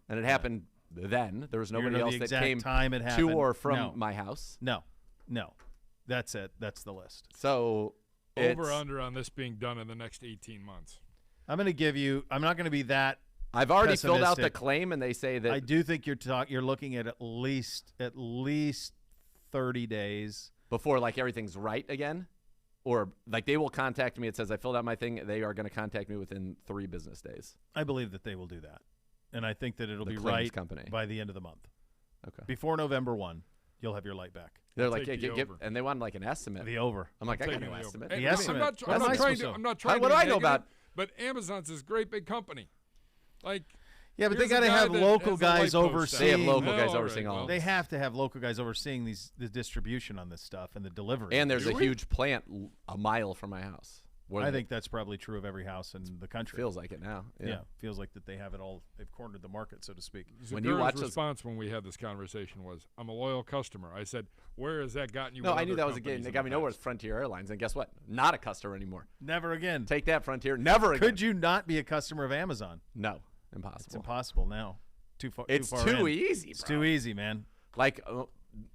and it happened then. There was nobody else that came time it to happened. or from No. my house. No, that's it. That's the list. So over under on this being done in the next 18 months. I'm going to give you. I'm not going to be that. I've already filled out the pessimistic. claim, and they say that I do think you're looking at least 30 days before everything's right again, or they will contact me. It says I filled out my thing. They are going to contact me within 3 business days. I believe that they will do that, and I think that it'll The be claims right company. by the end of the month. Okay. Before November 1, you'll have your light back. They're Take the over. and they want an estimate. The over. I'm like, I got Taking no the estimate. over. The And estimate. I'm not trying to. What do I know negative, about? But Amazon's this great big company. Yeah, but they here's got a to guy have that local has a light guys post overseeing. They have local guys all overseeing all of They this. have to have local guys overseeing the distribution on this stuff and the delivery. And there's Do a we? huge plant a mile from my house. I think that's probably true of every house in the country. Feels like it now. Yeah, feels like that they have it all. They've cornered the market, so to speak. When you watch Zagura's response when we had this conversation was, "I'm a loyal customer." I said, "Where has that gotten you?" No, with I knew other that was companies again. They in got the me nowhere past?" with Frontier Airlines, and guess what? Not a customer anymore. Never again. Take that, Frontier. Never again. Could you not be a customer of Amazon? No, impossible. It's impossible now. Too far. It's too, far too in. easy. It's bro. too easy, man.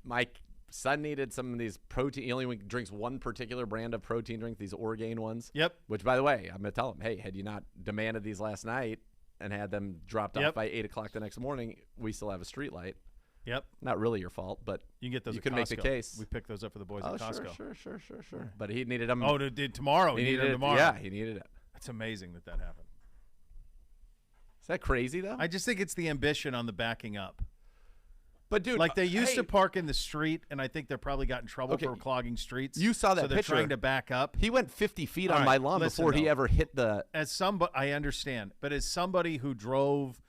My son needed some of these protein. He only drinks one particular brand of protein drink, these Orgain ones. Yep. Which, by the way, I'm going to tell him, hey, had you not demanded these last night and had them dropped off by 8 o'clock the next morning, we still have a street light. Yep. Not really your fault, but You can get those. you at can make the Costco. case. We picked those up for the boys Oh, at Costco. Sure. But he needed them. Oh, did tomorrow? He needed them it. tomorrow. Yeah, he needed it. That's amazing that happened. Is that crazy, though? I just think it's the ambition on the backing up. But, dude, Like they used hey, to park in the street, and I think they're probably got in trouble Okay, for clogging streets. you saw that so they're picture. trying to back up. He went 50 feet All on right, my lawn listen, before he though. ever hit the. As somebody, I understand, but as somebody who drove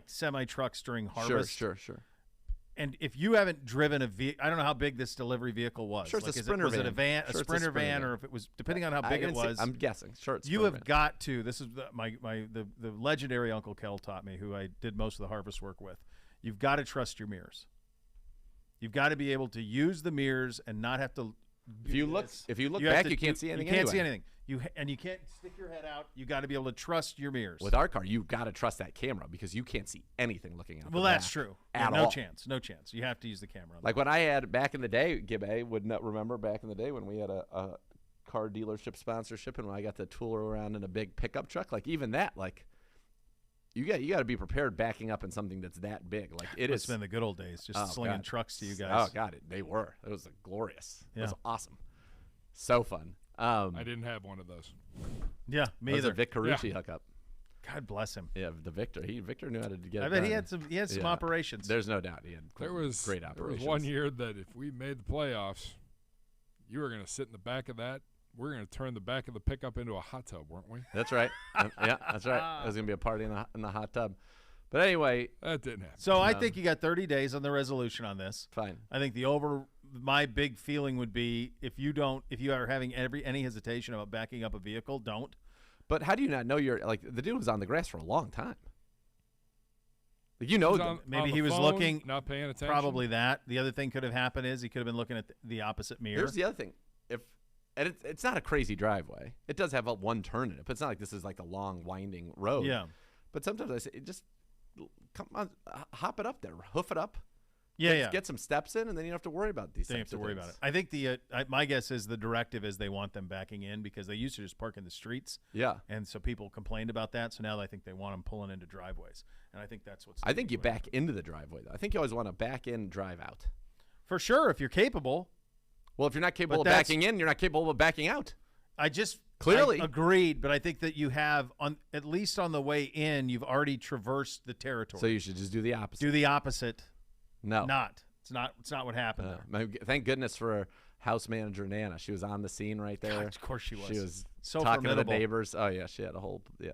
semi trucks during harvest, Sure. and if you haven't driven a vehicle, I don't know how big this delivery vehicle was. Sure, it's a is Sprinter was it a van. van, Sure, it's a Sprinter Sprinter van, van. or if it was depending on how I big it didn't see- was. I'm guessing. Sure, it's You Sprinter have van. got to. This is the legendary Uncle Kel taught me, who I did most of the harvest work with. You've got to trust your mirrors. You've got to be able to use the mirrors and not have to. If you look have back, to you can't see anything You can't see anyway. anything. And you can't stick your head out. You got to be able to trust your mirrors. With our car, you got to trust that camera because you can't see anything looking out. Well, that's true. At no all. chance. No chance. You have to use the camera. Like when I had back in the day, Gibbe would not remember back in the day when we had a car dealership sponsorship and when I got to tool around in a big pickup truck. Like even that, like you got to be prepared backing up in something that's that big. Like It's been the good old days, just slinging trucks to you guys. Oh God, they were. It was glorious. It was awesome. So fun. I didn't have one of those. Yeah, me either. A Vic Carucci hookup. God bless him. Yeah, the Victor. Victor knew how to get. I bet he had some operations. There's no doubt he had. Great operations. There was one year that if we made the playoffs, you were going to sit in the back of that. We're going to turn the back of the pickup into a hot tub, weren't we? That's right. Yeah, that's right. There's going to be a party in the hot tub. But anyway, that didn't happen. So I think you got 30 days on the resolution on this. Fine. I think my big feeling would be if you are having any hesitation about backing up a vehicle, don't. But how do you not know the dude was on the grass for a long time? Like maybe he was looking, not paying attention. Probably that. The other thing could have happened is he could have been looking at the opposite mirror. Here's the other thing. And it's not a crazy driveway. It does have one turn in it, but it's not like this is like a long winding road. Yeah. But sometimes I say, just come on, hop it up there, hoof it up. Yeah, Get some steps in, and then you don't have to worry about these things. You don't have to worry about it. I think my guess is the directive is they want them backing in because they used to just park in the streets. Yeah. And so people complained about that. So now I think they want them pulling into driveways. And I think that's what's. I think you back into the driveway, though. I think you always want to back in, drive out. For sure, if you're capable. Well, if you're not capable of backing in, you're not capable of backing out. Clearly agreed, but I think that you have at least on the way in, you've already traversed the territory. So you should just do the opposite. Do the opposite. No, it's not what happened. There. Thank goodness for house manager Nana. She was on the scene right there. God, of course she was. She was so talking formidable. to the neighbors. Oh yeah, she had a whole she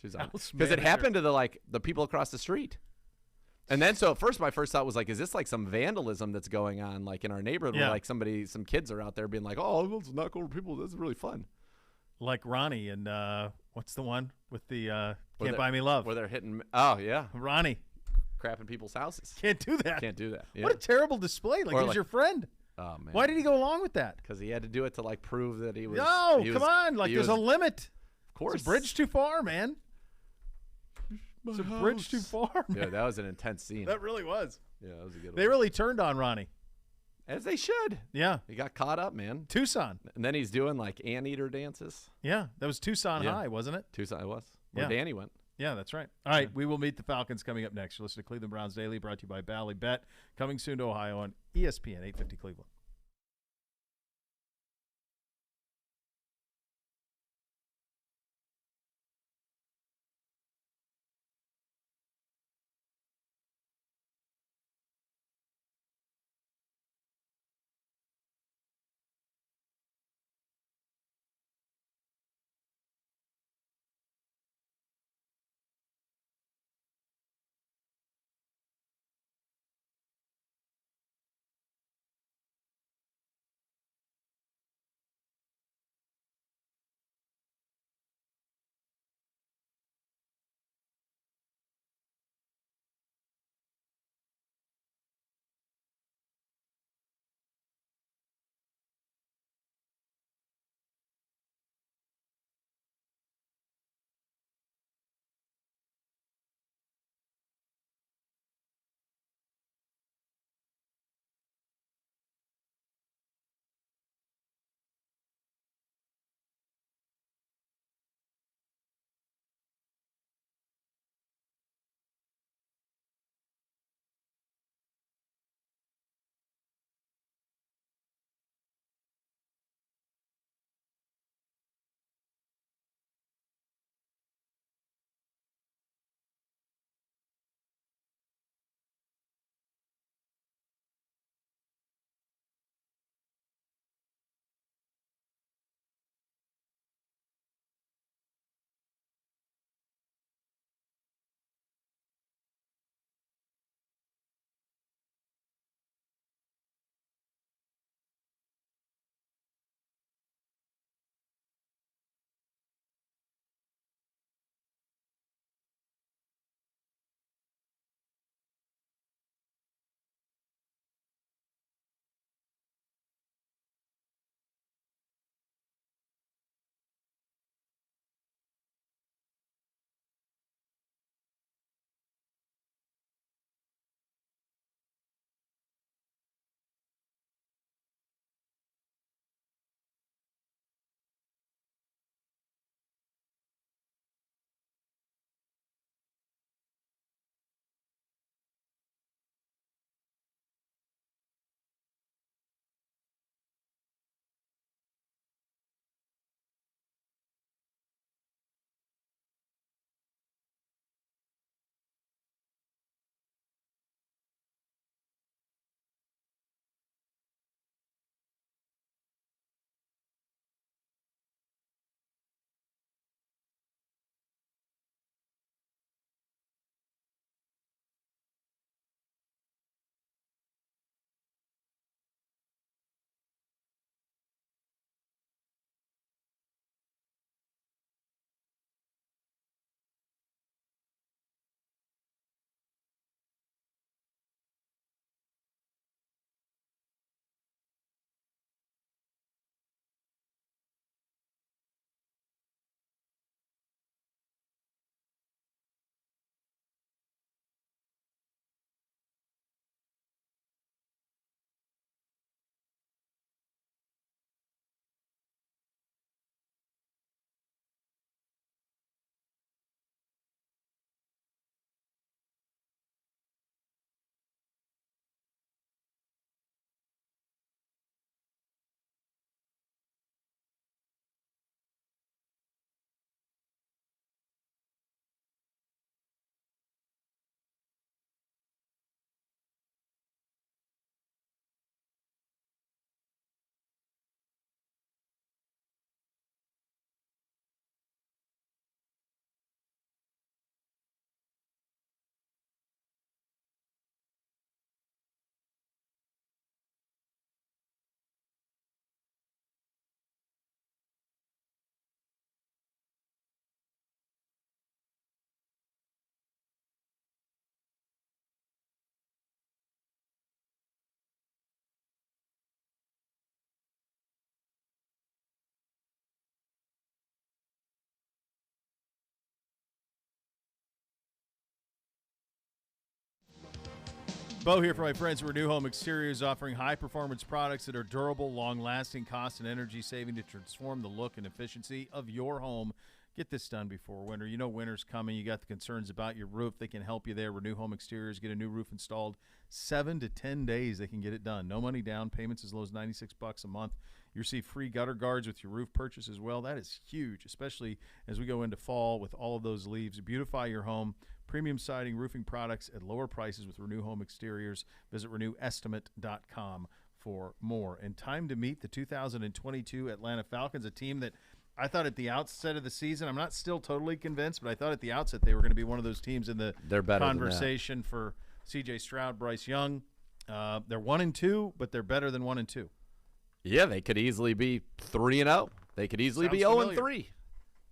was on because it happened to the people across the street. And then, so at first, my first thought was like, is this like some vandalism that's going on like in our neighborhood where like some kids are out there being like, oh, let's knock over people. This is really fun. Like Ronnie and what's the one with the Can't Buy Me Love? Where they're hitting. Oh, yeah. Ronnie. Crapping people's houses. Can't do that. Can't do that. Yeah. What a terrible display. Like, he's your friend. Oh, man. Why did he go along with that? Because he had to do it to like prove that he was. No, come on. Like, there's a limit. Of course. It's a bridge too far, man. It's a bridge too far, man. Yeah, that was an intense scene. That really was. Yeah, that was a good one. They really turned on Ronnie. As they should. Yeah. He got caught up, man. Tucson. And then he's doing like anteater dances. Yeah, that was Tucson High, wasn't it? Tucson, it was. Where Danny went. Yeah, that's right. All right, we will meet the Falcons coming up next. You're listening to Cleveland Browns Daily, brought to you by Bally Bet. Coming soon to Ohio on ESPN 850 Cleveland. Bo here for my friends at Renew Home Exteriors, offering high-performance products that are durable, long-lasting, cost and energy-saving to transform the look and efficiency of your home. Get this done before winter. You know winter's coming. You got the concerns about your roof. They can help you there. Renew Home Exteriors. Get a new roof installed. 7 to 10 days they can get it done. No money down. Payments as low as $96 a month. You receive free gutter guards with your roof purchase as well. That is huge, especially as we go into fall with all of those leaves. Beautify your home. Premium siding, roofing products at lower prices with Renew Home Exteriors. Visit renewestimate.com for more. And time to meet the 2022 Atlanta Falcons, a team that I thought at the outset of the season, I'm not still totally convinced, but I thought at the outset they were going to be one of those teams in the conversation for C.J. Stroud, Bryce Young. They're 1-2, but they're better than 1-2. Yeah, they could easily be 3-0. They could easily be 0-3.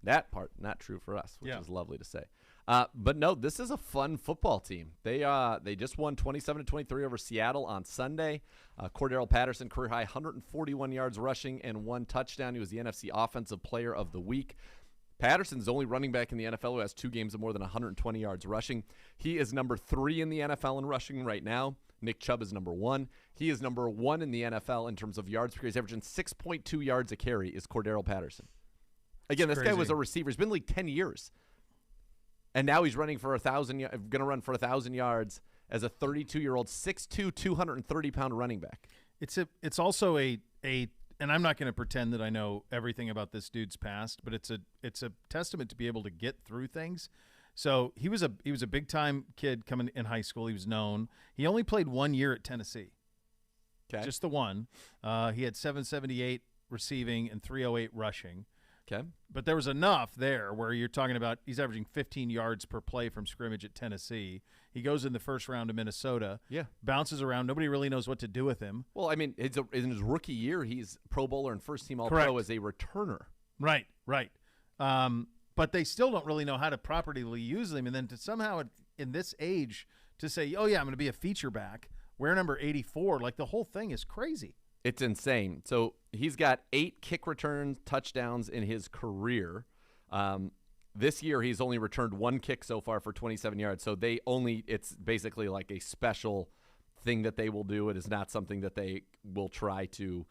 That part, not true for us, which is lovely to say. But no, this is a fun football team. They just won 27-23 over Seattle on Sunday. Cordero Patterson, career high 141 yards rushing and 1 touchdown. He was the NFC Offensive Player of the Week. Patterson's the only running back in the NFL who has 2 games of more than 120 yards rushing. He is number 3 in the NFL in rushing right now. Nick Chubb is number 1. He is number 1 in the NFL in terms of yards per carry. He's averaging 6.2 yards a carry is Cordero Patterson. Again, this guy was a receiver. He's been in the league 10 years. And now he's running for going to run for 1,000 yards as a 32-year-old, 6'2", 230-pound running back. It's also a and I'm not going to pretend that I know everything about this dude's past, but it's a testament to be able to get through things. So he was a big time kid coming in high school. He was known. He only played 1 year at Tennessee. Okay. Just the one. He had 778 receiving and 308 rushing. Okay. But there was enough there where you're talking about he's averaging 15 yards per play from scrimmage at Tennessee. He goes in the first round to Minnesota. Yeah. Bounces around. Nobody really knows what to do with him. Well, I mean, in his rookie year, he's Pro Bowler and first-team All-Pro as a returner. Right. But they still don't really know how to properly use him. And then to somehow in this age to say, oh, yeah, I'm going to be a feature back, wear number 84, like the whole thing is crazy. It's insane. So he's got 8 kick return touchdowns in his career. This year he's only returned 1 kick so far for 27 yards. So it's basically like a special thing that they will do. It is not something that they will try to,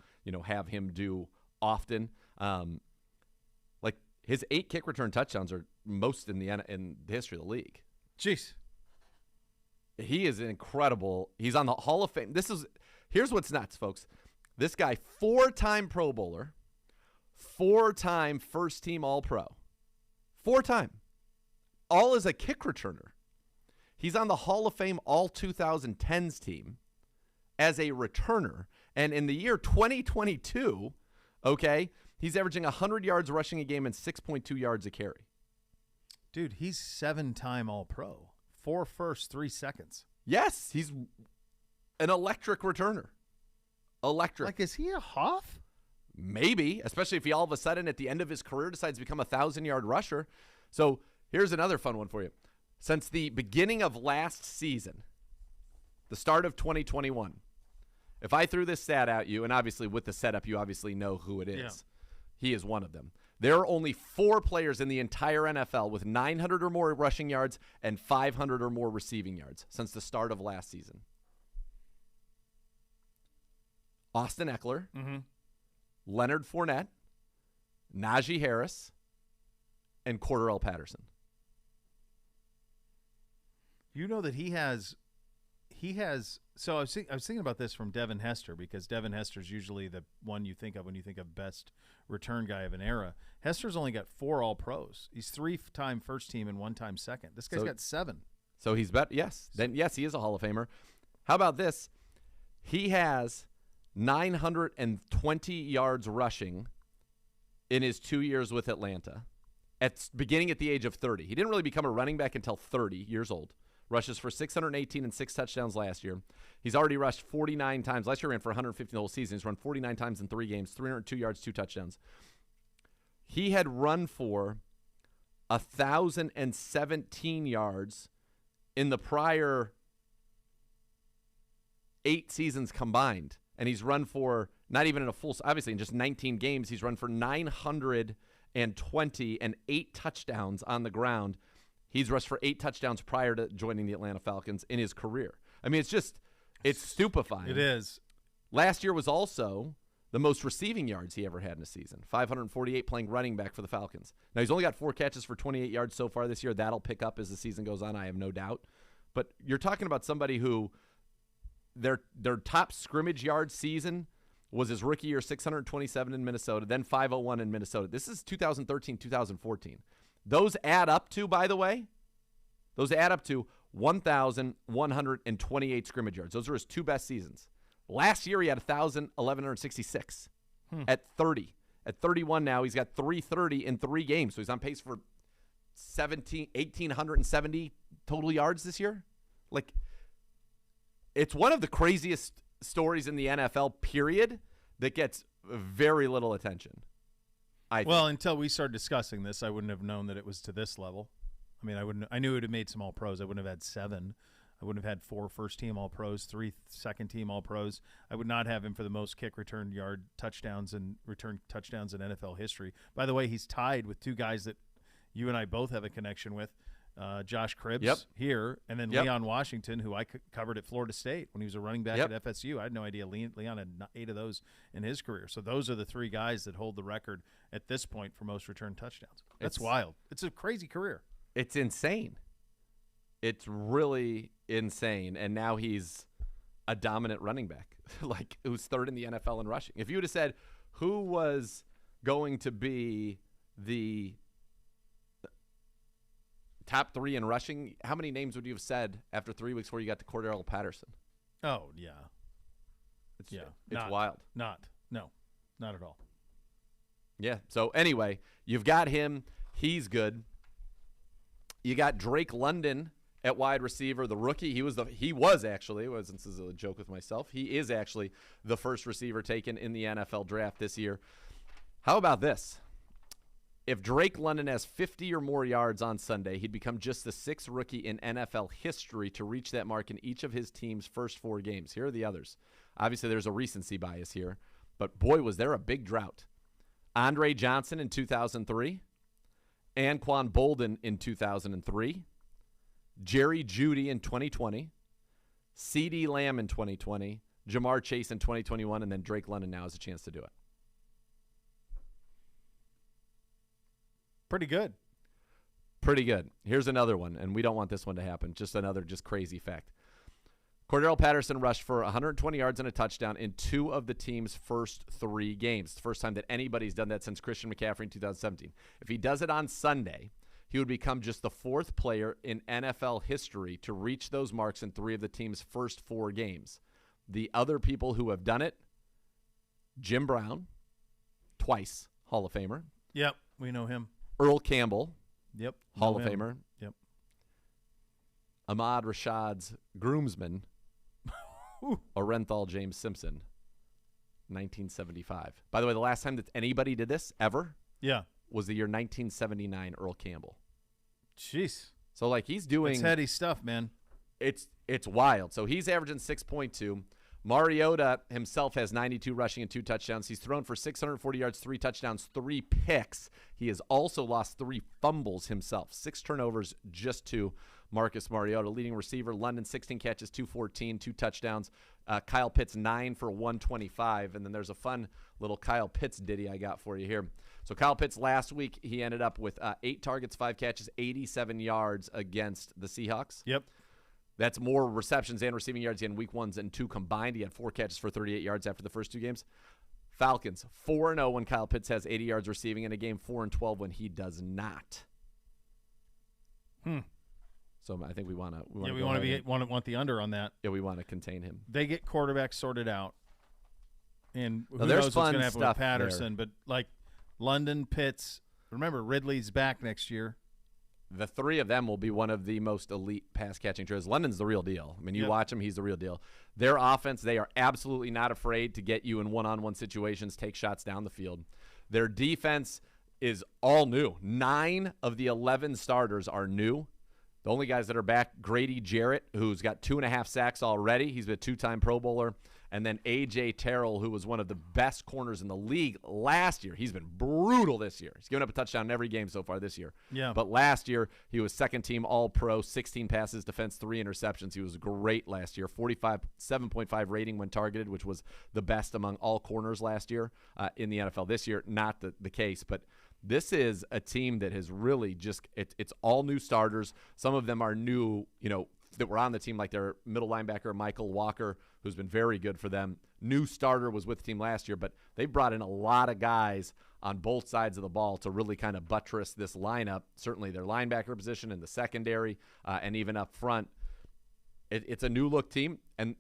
have him do often. Like his 8 kick return touchdowns are most in the history of the league. Jeez. He is incredible. He's on the Hall of Fame. Here's what's nuts, folks. This guy, 4-time Pro Bowler, 4-time first-team All-Pro. 4-time. All as a kick returner. He's on the Hall of Fame All-2010s team as a returner. And in the year 2022, he's averaging 100 yards rushing a game and 6.2 yards a carry. Dude, he's 7-time All-Pro. 4 firsts, 3 seconds. Yes, he's an electric returner. Electric. Like, is he a Hoff? Maybe, especially if he all of a sudden at the end of his career decides to become a 1,000-yard rusher. So here's another fun one for you. Since the beginning of last season, the start of 2021, if I threw this stat at you, and obviously with the setup, you obviously know who it is. Yeah. He is one of them. There are only 4 players in the entire NFL with 900 or more rushing yards and 500 or more receiving yards since the start of last season. Austin Eckler, Leonard Fournette, Najee Harris, and Cordero Patterson. You know that he has so I was thinking about this from Devin Hester, because Devin Hester's usually the one you think of when you think of best return guy of an era. Hester's only got 4 All-Pros. He's 3-time first team and 1-time second. This guy's got 7. So he's yes. Then yes, he is a Hall of Famer. How about this? He has 920 yards rushing in his 2 years with Atlanta, beginning at the age of 30. He didn't really become a running back until 30 years old. Rushes for 618 and 6 touchdowns last year. He's already rushed 49 times. Last year he ran for 150 the whole season. He's run 49 times in 3 games, 302 yards, 2 touchdowns. He had run for 1,017 yards in the prior 8 seasons combined. And he's run for, not even in a full, obviously in just 19 games, he's run for 920 and 8 touchdowns on the ground. He's rushed for 8 touchdowns prior to joining the Atlanta Falcons in his career. I mean, it's just It's stupefying. It is. Last year was also the most receiving yards he ever had in a season, 548 playing running back for the Falcons. Now, he's only got 4 catches for 28 yards so far this year. That'll pick up as the season goes on, I have no doubt. But you're talking about somebody who their top scrimmage yard season was his rookie year, 627 in Minnesota, then 501 in Minnesota. This is 2013, 2014. Those add up to, by the way, 1,128 scrimmage yards. Those are his 2 best seasons. Last year, he had 1,166 at 30. At 31 now, he's got 330 in 3 games. So he's on pace for 1,870 total yards this year. Like, it's one of the craziest stories in the NFL, period, that gets very little attention. Well, until we started discussing this, I wouldn't have known that it was to this level. I mean, I knew it had made some All-Pros. I wouldn't have had 7. I wouldn't have had 4 first-team All-Pros, 3 second-team All-Pros. I would not have him for the most kick return yard touchdowns and return touchdowns in NFL history. By the way, he's tied with 2 guys that you and I both have a connection with, Josh Cribbs here, and then Leon Washington, who I covered at Florida State when he was a running back at FSU. I had no idea Leon had 8 of those in his career. So those are the 3 guys that hold the record at this point for most return touchdowns. That's wild. It's a crazy career. It's insane. It's really insane. And now he's a dominant running back, like who's 3rd in the NFL in rushing. If you would have said who was going to be the top 3 in rushing, how many names would you have said after 3 weeks before you got to Cordero Patterson? Oh, yeah. It's wild. Not at all. Yeah. So anyway, you've got him. He's good. You got Drake London at wide receiver, the rookie. He was actually, this is a joke with myself, he is actually the first receiver taken in the NFL draft this year. How about this? If Drake London has 50 or more yards on Sunday, he'd become just the 6th rookie in NFL history to reach that mark in each of his team's first 4 games. Here are the others. Obviously, there's a recency bias here, but boy, was there a big drought. Andre Johnson in 2003, Anquan Bolden in 2003, Jerry Jeudy in 2020, CeeDee Lamb in 2020, Jamar Chase in 2021, and then Drake London now has a chance to do it. Pretty good. Pretty good. Here's another one, and we don't want this one to happen. Just another crazy fact. Cordero Patterson rushed for 120 yards and a touchdown in 2 of the team's first 3 games. It's the first time that anybody's done that since Christian McCaffrey in 2017. If he does it on Sunday, he would become just the 4th player in NFL history to reach those marks in 3 of the team's first 4 games. The other people who have done it, Jim Brown, twice, Hall of Famer. Yep, we know him. Earl Campbell, yep, Hall of Famer. Yep. Ahmad Rashad's groomsman, Orenthal James Simpson, 1975. By the way, the last time that anybody did this ever was the year 1979, Earl Campbell. Jeez. So, like, he's doing... It's heady stuff, man. It's wild. So he's averaging 6.2. Mariota himself has 92 rushing and 2 touchdowns. He's thrown for 640 yards, 3 touchdowns, 3 picks. He has also lost 3 fumbles himself. 6 turnovers just to Marcus Mariota. Leading receiver, London, 16 catches, 214, 2 touchdowns. Kyle Pitts, 9 for 125. And then there's a fun little Kyle Pitts ditty I got for you here. So Kyle Pitts last week, he ended up with 8 targets, 5 catches, 87 yards against the Seahawks. Yep. That's more receptions and receiving yards in week 1 and 2 combined. He had 4 catches for 38 yards after the first 2 games. Falcons, 4-0 when Kyle Pitts has 80 yards receiving in a game, 4-12 when he does not. So I think we want to. We want the under on that. Yeah, we want to contain him. They get quarterbacks sorted out, and who there's knows what's going to happen with Patterson? But like London, Pitts. Remember, Ridley's back next year. The 3 of them will be one of the most elite pass-catching tries. London's the real deal. I mean, you watch him, he's the real deal. Their offense, they are absolutely not afraid to get you in one-on-one situations, take shots down the field. Their defense is all new. 9 of the 11 starters are new. The only guys that are back, Grady Jarrett, who's got 2.5 sacks already. He's a 2-time Pro Bowler. And then A.J. Terrell, who was one of the best corners in the league last year. He's been brutal this year. He's given up a touchdown in every game so far this year. Yeah. But last year, he was second-team All-Pro, 16 passes, defense, 3 interceptions. He was great last year, 7.5 rating when targeted, which was the best among all corners last year in the NFL. This year, not the case. But this is a team that has really just it's all new starters. Some of them are new, that were on the team, like their middle linebacker, Michael Walker, who's been very good for them. New starter was with the team last year, but they brought in a lot of guys on both sides of the ball to really kind of buttress this lineup, certainly their linebacker position in the secondary and even up front. It's a new-look team, and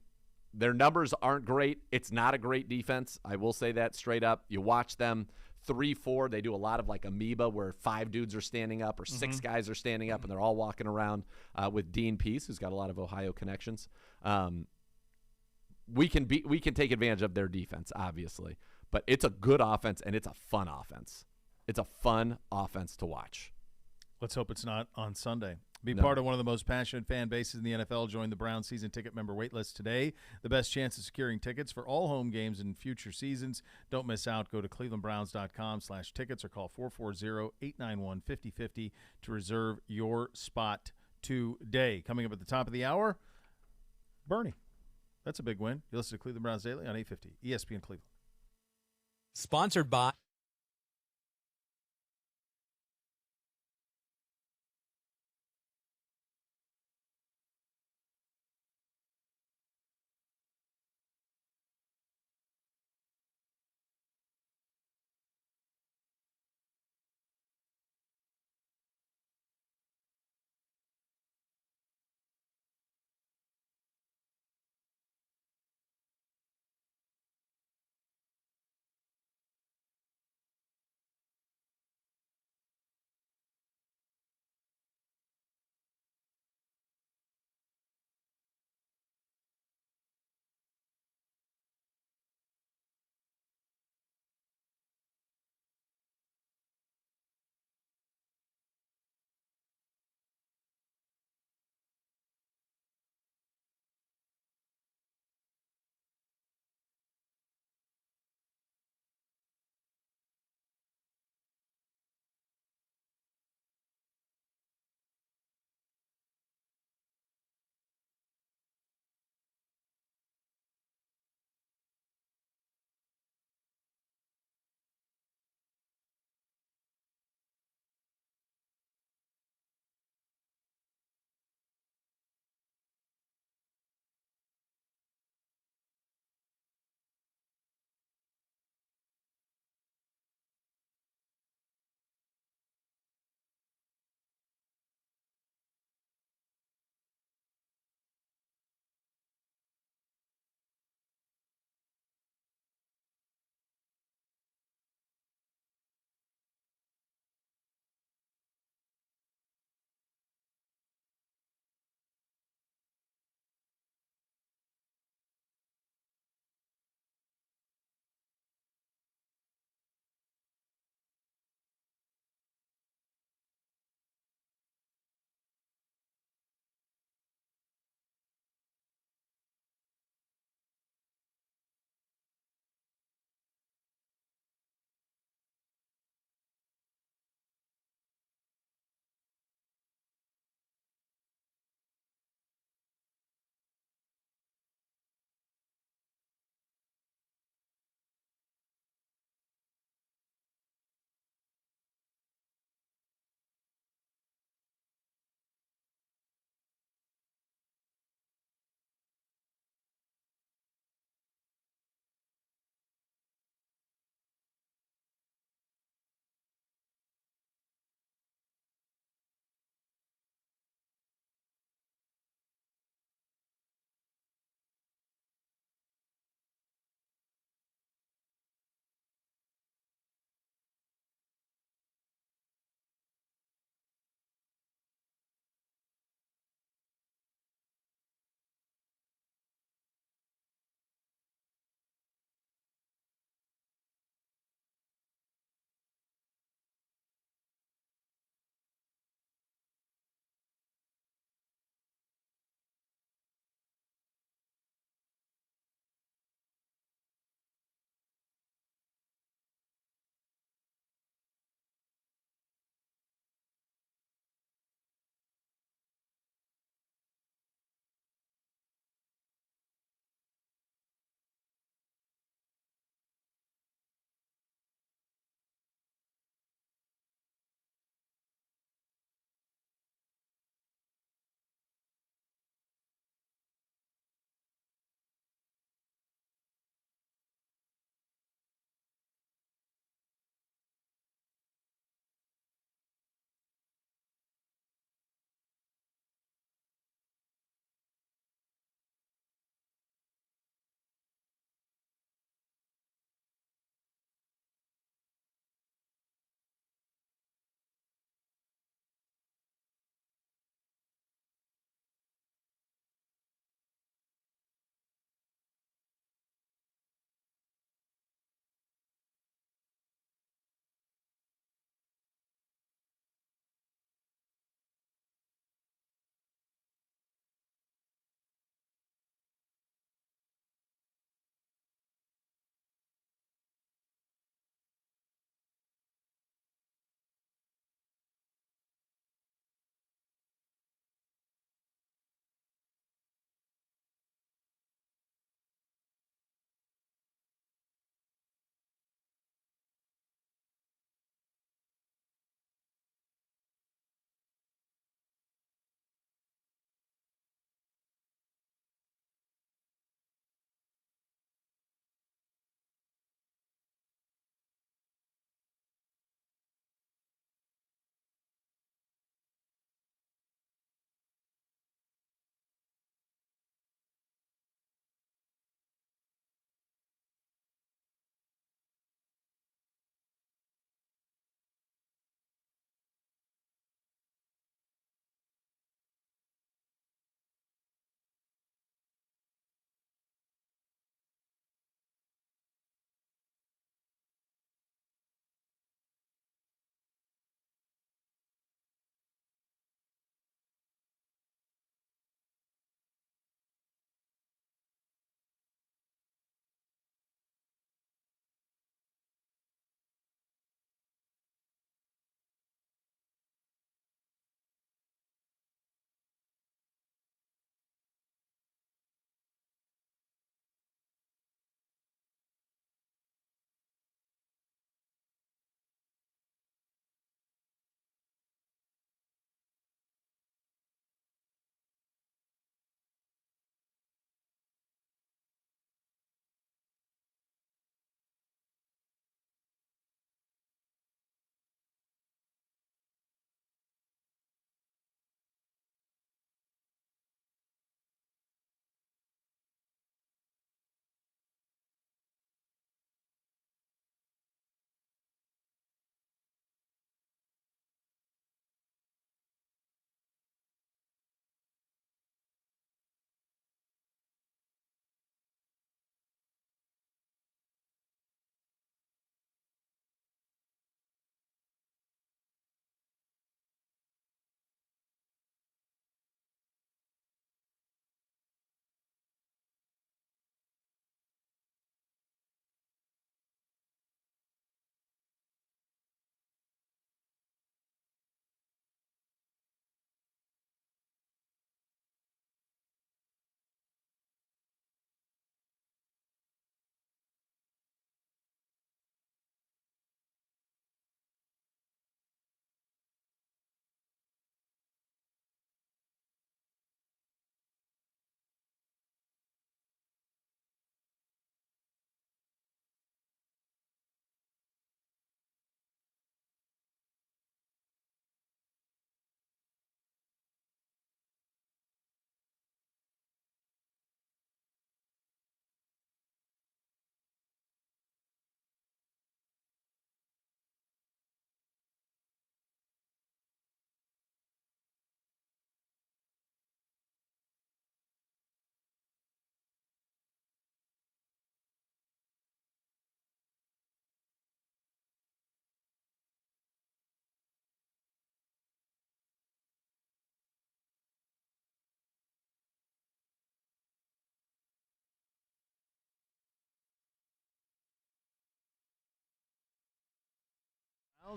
their numbers aren't great. It's not a great defense. I will say that straight up. You watch them 3-4. They do a lot of like amoeba where 5 dudes are standing up or 6 guys are standing up and they're all walking around with Dean Pease, who's got a lot of Ohio connections. We can take advantage of their defense, obviously, but it's a good offense and it's a fun offense. It's a fun offense to watch. Let's hope it's not on Sunday. Be part of one of the most passionate fan bases in the NFL. Join the Browns season ticket member waitlist today. The best chance of securing tickets for all home games in future seasons. Don't miss out. Go to clevelandbrowns.com/tickets or call 440-891-5050 to reserve your spot today. Coming up at the top of the hour, Bernie. That's a big win. You listen to Cleveland Browns Daily on 850 ESPN Cleveland. Sponsored by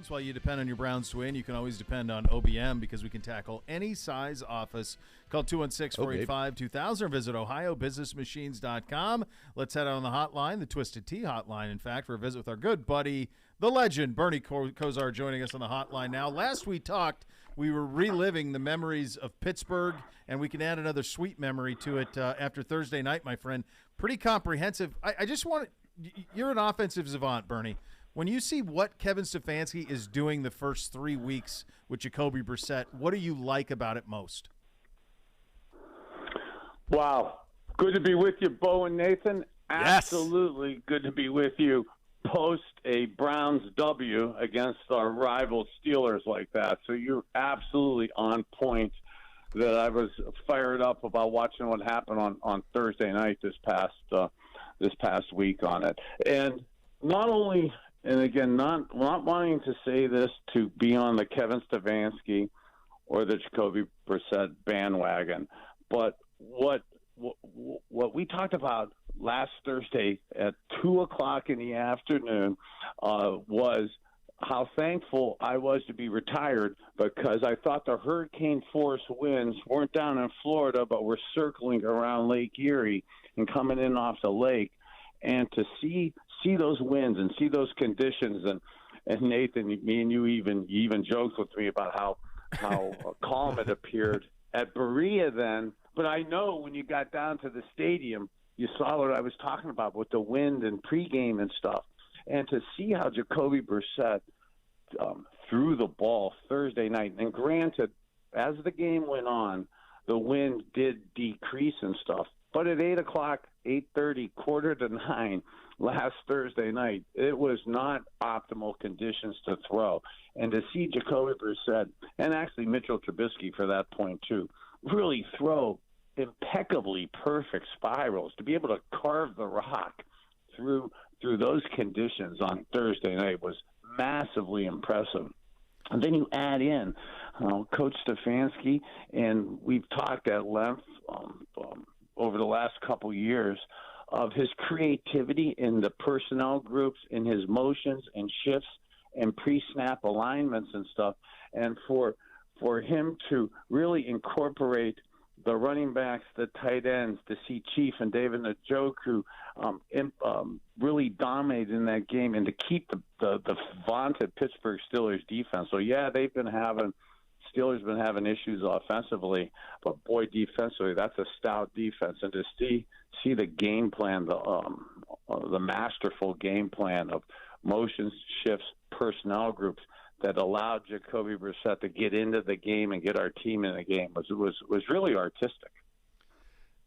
While you depend on your Browns to win, you can always depend on OBM because we can tackle any size office. Call 216-485-2000 or visit ohiobusinessmachines.com. Let's head out on the hotline, the Twisted Tea hotline, in fact, for a visit with our good buddy, the legend, Bernie Kosar, joining us on the hotline now. Last we talked, we were reliving the memories of Pittsburgh, and we can add another sweet memory to it after Thursday night, my friend. Pretty comprehensive. I just want to – you're an offensive savant, Bernie. When you see what Kevin Stefanski is doing the first 3 weeks with Jacoby Brissett, what do you like about it most? Wow. Good to be with you, Bo and Nathan. Yes. Absolutely good to be with you post a Browns W against our rival Steelers like that. So you're absolutely on point that I was fired up about watching what happened on Thursday night this past week on it. And not only – and again, not wanting to say this to be on the Kevin Stefanski or the Jacoby Brissett bandwagon, but what we talked about last Thursday at 2:00 in the afternoon was how thankful I was to be retired, because I thought the hurricane force winds weren't down in Florida, but were circling around Lake Erie and coming in off the lake, and to see those winds and see those conditions, and Nathan, me and you even joked with me about how calm it appeared at Berea then. But I know when you got down to the stadium, you saw what I was talking about with the wind and pregame and stuff. And to see how Jacoby Brissett threw the ball Thursday night, and granted, as the game went on, the wind did decrease and stuff. But at 8 o'clock, 8:30, 8:45 last Thursday night, it was not optimal conditions to throw. And to see Jacoby Brissett, and actually Mitchell Trubisky for that point too, really throw impeccably perfect spirals, to be able to carve the rock through those conditions on Thursday night was massively impressive. And then you add in Coach Stefanski, and we've talked at length over the last couple years of his creativity in the personnel groups, in his motions and shifts and pre-snap alignments and stuff. And for him to really incorporate the running backs, the tight ends, to see Chief and David Njoku really dominate in that game, and to keep the vaunted Pittsburgh Steelers defense. So, yeah, Steelers been having issues offensively, but boy, defensively, that's a stout defense. And to see the game plan, the masterful game plan of motions, shifts, personnel groups that allowed Jacoby Brissett to get into the game and get our team in the game was really artistic.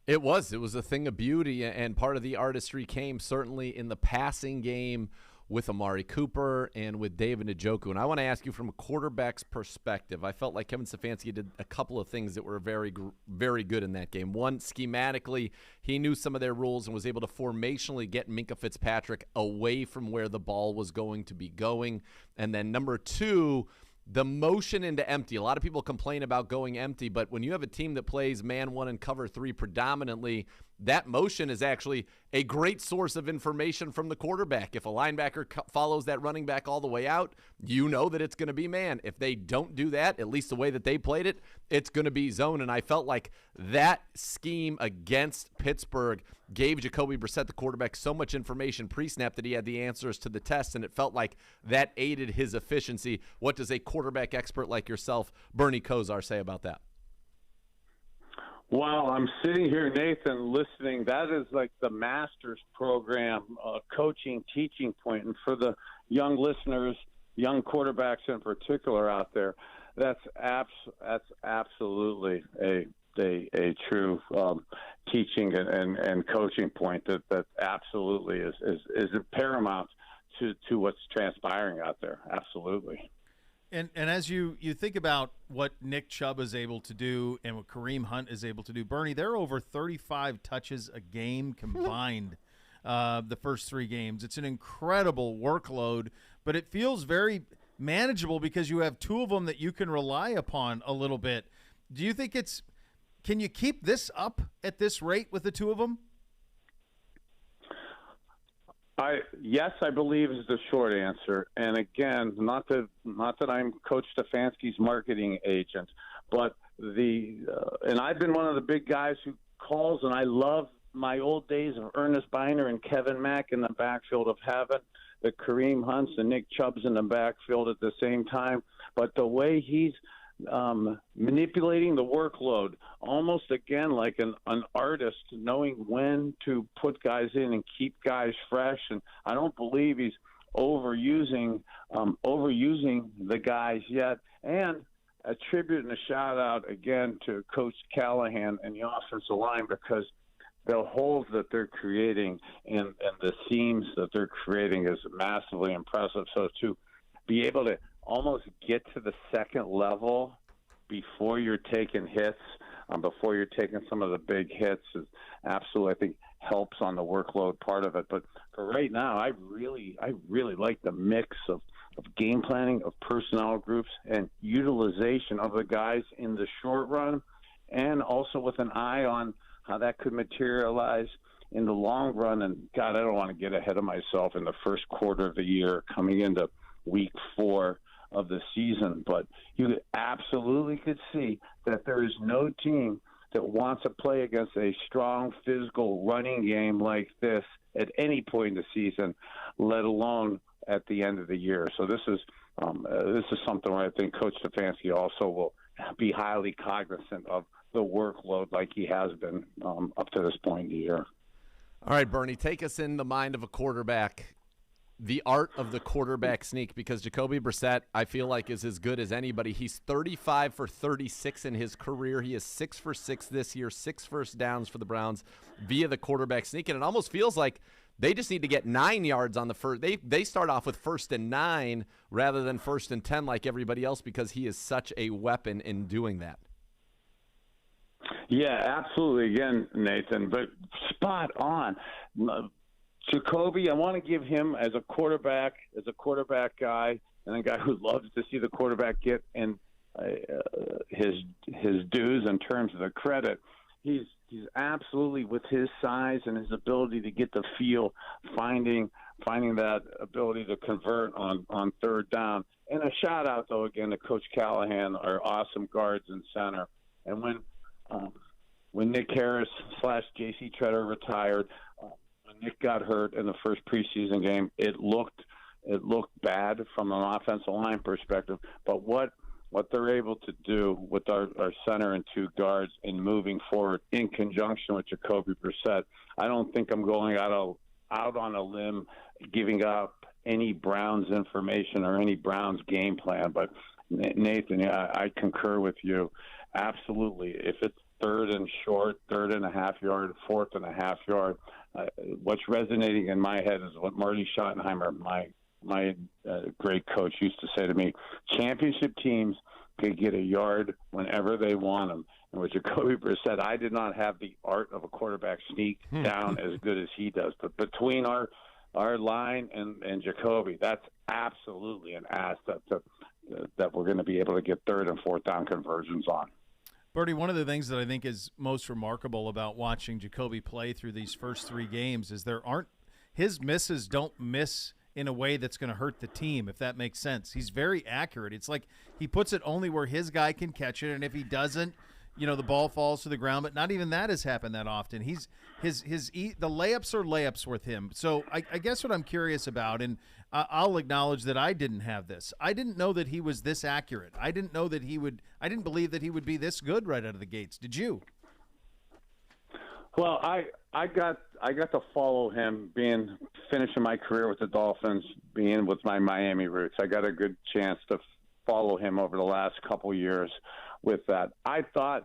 It was a thing of beauty, and part of the artistry came certainly in the passing game with Amari Cooper and with David Njoku. And I want to ask you from a quarterback's perspective, I felt like Kevin Stefanski did a couple of things that were very, very good in that game. One, schematically, he knew some of their rules and was able to formationally get Minkah Fitzpatrick away from where the ball was going to be going. And then number two, the motion into empty. A lot of people complain about going empty, but when you have a team that plays man one and cover three predominantly, that motion is actually a great source of information from the quarterback. If a linebacker follows that running back all the way out, you know that it's going to be man. If they don't do that, at least the way that they played it, it's going to be zone. And I felt like that scheme against Pittsburgh gave Jacoby Brissett, the quarterback, so much information pre-snap that he had the answers to the test, and it felt like that aided his efficiency. What does a quarterback expert like yourself, Bernie Kosar, say about that? Well, I'm sitting here, Nathan, listening. That is like the master's program, coaching, teaching point. And for the young listeners, young quarterbacks in particular out there, that's absolutely a true teaching and coaching point that absolutely is paramount to what's transpiring out there. Absolutely. And as you think about what Nick Chubb is able to do and what Kareem Hunt is able to do, Bernie, they're over 35 touches a game combined the first three games. It's an incredible workload, but it feels very manageable because you have two of them that you can rely upon a little bit. Do you think can you keep this up at this rate with the two of them? Yes, I believe is the short answer. And again, not that I'm Coach Stefanski's marketing agent, but and I've been one of the big guys who calls, and I love my old days of Ernest Biner and Kevin Mack in the backfield, of having the Kareem Hunts and Nick Chubbs in the backfield at the same time. But the way he's manipulating the workload, almost again like an artist, knowing when to put guys in and keep guys fresh. And I don't believe he's overusing the guys yet. And attributing a shout out again to Coach Callahan and the offensive line, because the holes that they're creating and the seams that they're creating is massively impressive. So to be able to almost get to the second level before you're taking hits, before you're taking some of the big hits, is absolutely, I think, helps on the workload part of it. But for right now, I really like the mix of game planning, of personnel groups, and utilization of the guys in the short run, and also with an eye on how that could materialize in the long run. And God, I don't want to get ahead of myself in the first quarter of the year coming into week 4 of the season, but you absolutely could see that there is no team that wants to play against a strong physical running game like this at any point in the season, let alone at the end of the year. So this is something where I think Coach Stefanski also will be highly cognizant of the workload, like he has been up to this point in the year. All right, Bernie, take us in the mind of a quarterback, the art of the quarterback sneak, because Jacoby Brissett, I feel like, is as good as anybody. He's 35 for 36 in his career. He is 6 for 6 this year, 6 first downs for the Browns via the quarterback sneak. And it almost feels like they just need to get 9 yards on the first. They start off with 1st and 9 rather than 1st and 10 like everybody else, because he is such a weapon in doing that. Yeah, absolutely. Again, Nathan, but spot on. Jacoby, I want to give him as a quarterback guy, and a guy who loves to see the quarterback get his dues in terms of the credit. He's absolutely, with his size and his ability to get the feel, finding that ability to convert on third down. And a shout out though again to Coach Callahan, our awesome guards and center. And when Nick Harris / JC Treader retired, when Nick got hurt in the first preseason game, it looked bad from an offensive line perspective. But what they're able to do with our center and 2 guards in moving forward in conjunction with Jacoby Brissett, I don't think I'm going out on a limb giving up any Browns information or any Browns game plan. But Nathan, I concur with you. Absolutely. If it's 3rd and short, 3rd and a half yard, 4th and a half yard, what's resonating in my head is what Marty Schottenheimer, my great coach, used to say to me: championship teams could get a yard whenever they want them. And with Jacoby Brissett, I did not have the art of a quarterback sneak down as good as he does. But between our line and Jacoby, that's absolutely an asset that we're going to be able to get 3rd and 4th down conversions on. Bertie, one of the things that I think is most remarkable about watching Jacoby play through these first 3 games is his misses don't miss in a way that's going to hurt the team, if that makes sense. He's very accurate. It's like he puts it only where his guy can catch it, and if he doesn't, the ball falls to the ground. But not even that has happened that often. The layups are layups with him. So I guess what I'm curious about, and I'll acknowledge that I didn't have this. I didn't know that he was this accurate. I didn't believe that he would be this good right out of the gates. Did you? Well, I got to follow him, finishing my career with the Dolphins, being with my Miami roots. I got a good chance to follow him over the last couple years with that. I thought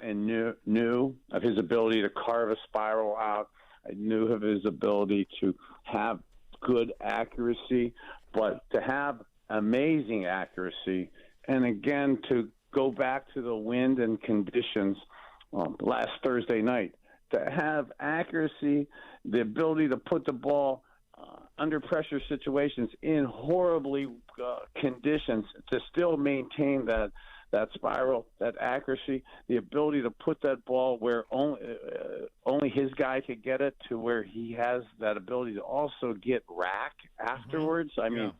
and knew of his ability to carve a spiral out. I knew of his ability to have good accuracy, but to have amazing accuracy, and again, to go back to the wind and conditions last Thursday night, to have accuracy, the ability to put the ball under pressure situations in horribly conditions, to still maintain that that spiral, that accuracy, the ability to put that ball where only his guy could get it, to where he has that ability to also get rack afterwards. I mean,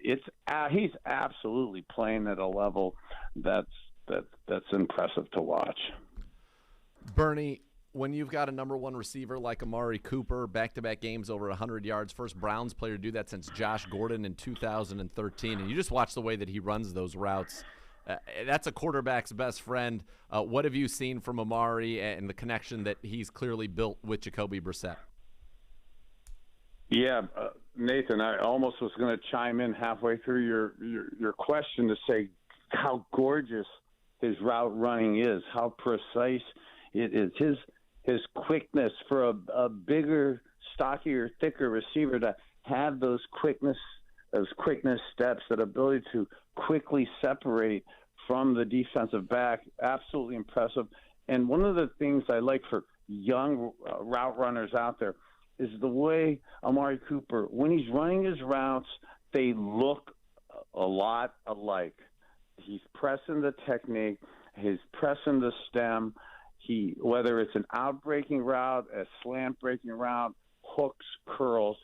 he's absolutely playing at a level that's impressive to watch. Bernie, when you've got a number one receiver like Amari Cooper, back-to-back games over 100 yards, first Browns player to do that since Josh Gordon in 2013, and you just watch the way that he runs those routes. That's a quarterback's best friend. What have you seen from Amari and the connection that he's clearly built with Jacoby Brissett? Yeah, Nathan, I almost was going to chime in halfway through your question to say how gorgeous his route running is, how precise it is. His quickness for a bigger, stockier, thicker receiver to have those quickness steps, that ability to quickly separate from the defensive back, absolutely impressive. And one of the things I like for young route runners out there is the way Amari Cooper, when he's running his routes, they look a lot alike. He's pressing the technique, he's pressing the stem. Whether it's an out-breaking route, a slant-breaking route, hooks, curls,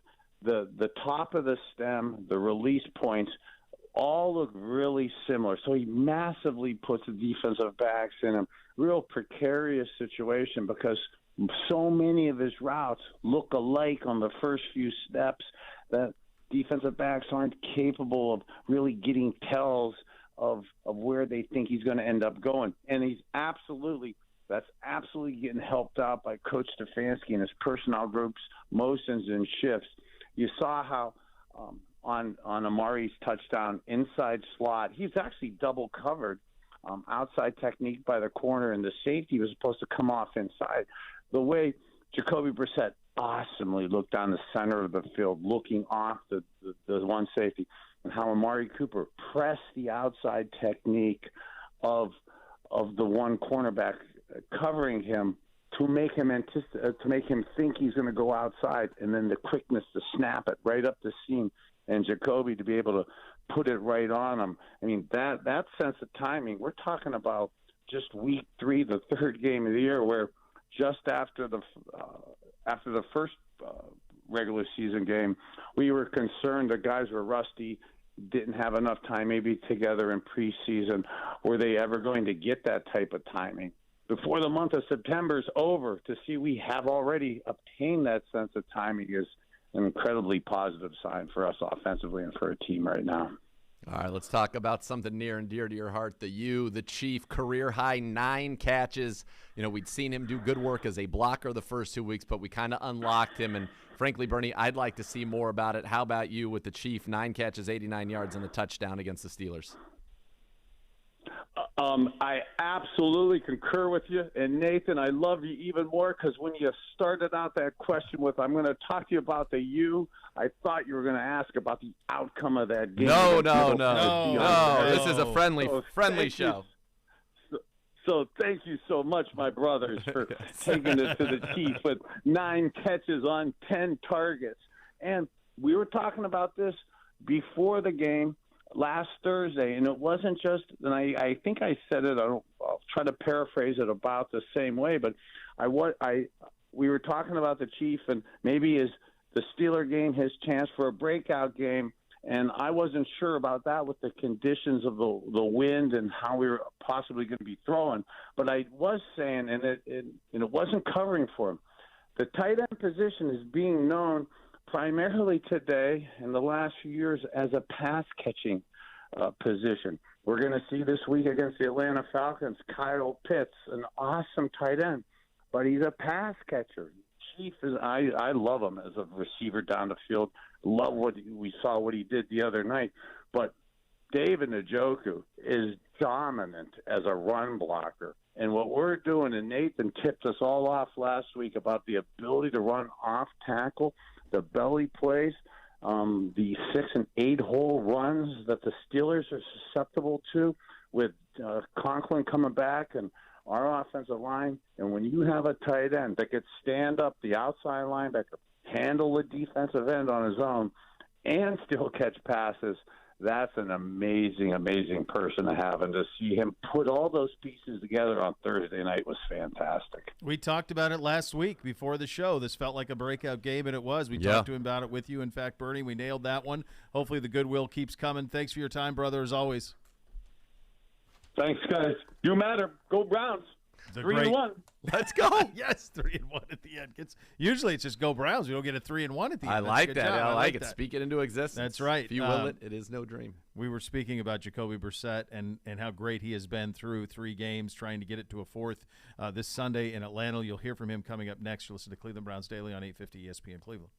the top of the stem, the release points, all look really similar. So he massively puts the defensive backs in a real precarious situation because so many of his routes look alike on the first few steps that defensive backs aren't capable of really getting tells of where they think he's going to end up going. And that's absolutely getting helped out by Coach Stefanski and his personnel groups, motions and shifts. You saw how on Amari's touchdown inside slot, he's actually double covered, outside technique by the corner, and the safety was supposed to come off inside. The way Jacoby Brissett awesomely looked down the center of the field, looking off the one safety, and how Amari Cooper pressed the outside technique of the one cornerback covering him to make him think he's going to go outside, and then the quickness to snap it right up the seam, and Jacoby to be able to put it right on him. I mean, that sense of timing, we're talking about just week 3, the third game of the year, where just after the first regular season game, we were concerned the guys were rusty, didn't have enough time maybe together in preseason. Were they ever going to get that type of timing? Before the month of September is over, to see we have already obtained that sense of timing is an incredibly positive sign for us offensively and for a team right now. All right, let's talk about something near and dear to your heart. The Chief, career-high 9 catches. You know, we'd seen him do good work as a blocker the first 2 weeks, but we kind of unlocked him. And frankly, Bernie, I'd like to see more about it. How about you with the Chief? 9 catches, 89 yards, and a touchdown against the Steelers. I absolutely concur with you. And, Nathan, I love you even more because when you started out that question with, I'm going to talk to you about the U, I thought you were going to ask about the outcome of that game. No. This is a friendly show. So thank you so much, my brothers, for taking it to the Chief with 9 catches on 10 targets. And we were talking about this before the game last Thursday, and it wasn't just, and I think I said it, I'll try to paraphrase it about the same way, but we were talking about the Chief and maybe the Steeler game, his chance for a breakout game, and I wasn't sure about that with the conditions of the wind and how we were possibly going to be throwing, but I was saying, and it wasn't covering for him. The tight end position is being known primarily today in the last few years as a pass-catching position. We're going to see this week against the Atlanta Falcons, Kyle Pitts, an awesome tight end, but he's a pass catcher. Chief I love him as a receiver down the field. Love what he did the other night. But David Njoku is dominant as a run blocker. And what we're doing, and Nathan tipped us all off last week about the ability to run off tackle, the belly plays, the 6 and 8 hole runs that the Steelers are susceptible to with Conklin coming back and our offensive line. And when you have a tight end that could stand up the outside linebacker, handle the defensive end on his own, and still catch passes, that's an amazing, amazing person to have. And to see him put all those pieces together on Thursday night was fantastic. We talked about it last week before the show. This felt like a breakout game, and it was. We talked to him about it with you. In fact, Bernie, we nailed that one. Hopefully the goodwill keeps coming. Thanks for your time, brother, as always. Thanks, guys. You matter. Go Browns. 3-1. Let's go. Yes, 3-1 at the end. Usually it's just go Browns. We don't get a 3-1 at the end. I like that. I like it. Speak it into existence. That's right. If you will it is no dream. We were speaking about Jacoby Brissett and how great he has been through 3 games, trying to get it to a 4th this Sunday in Atlanta. You'll hear from him coming up next. You'll listen to Cleveland Browns Daily on 850 ESPN Cleveland.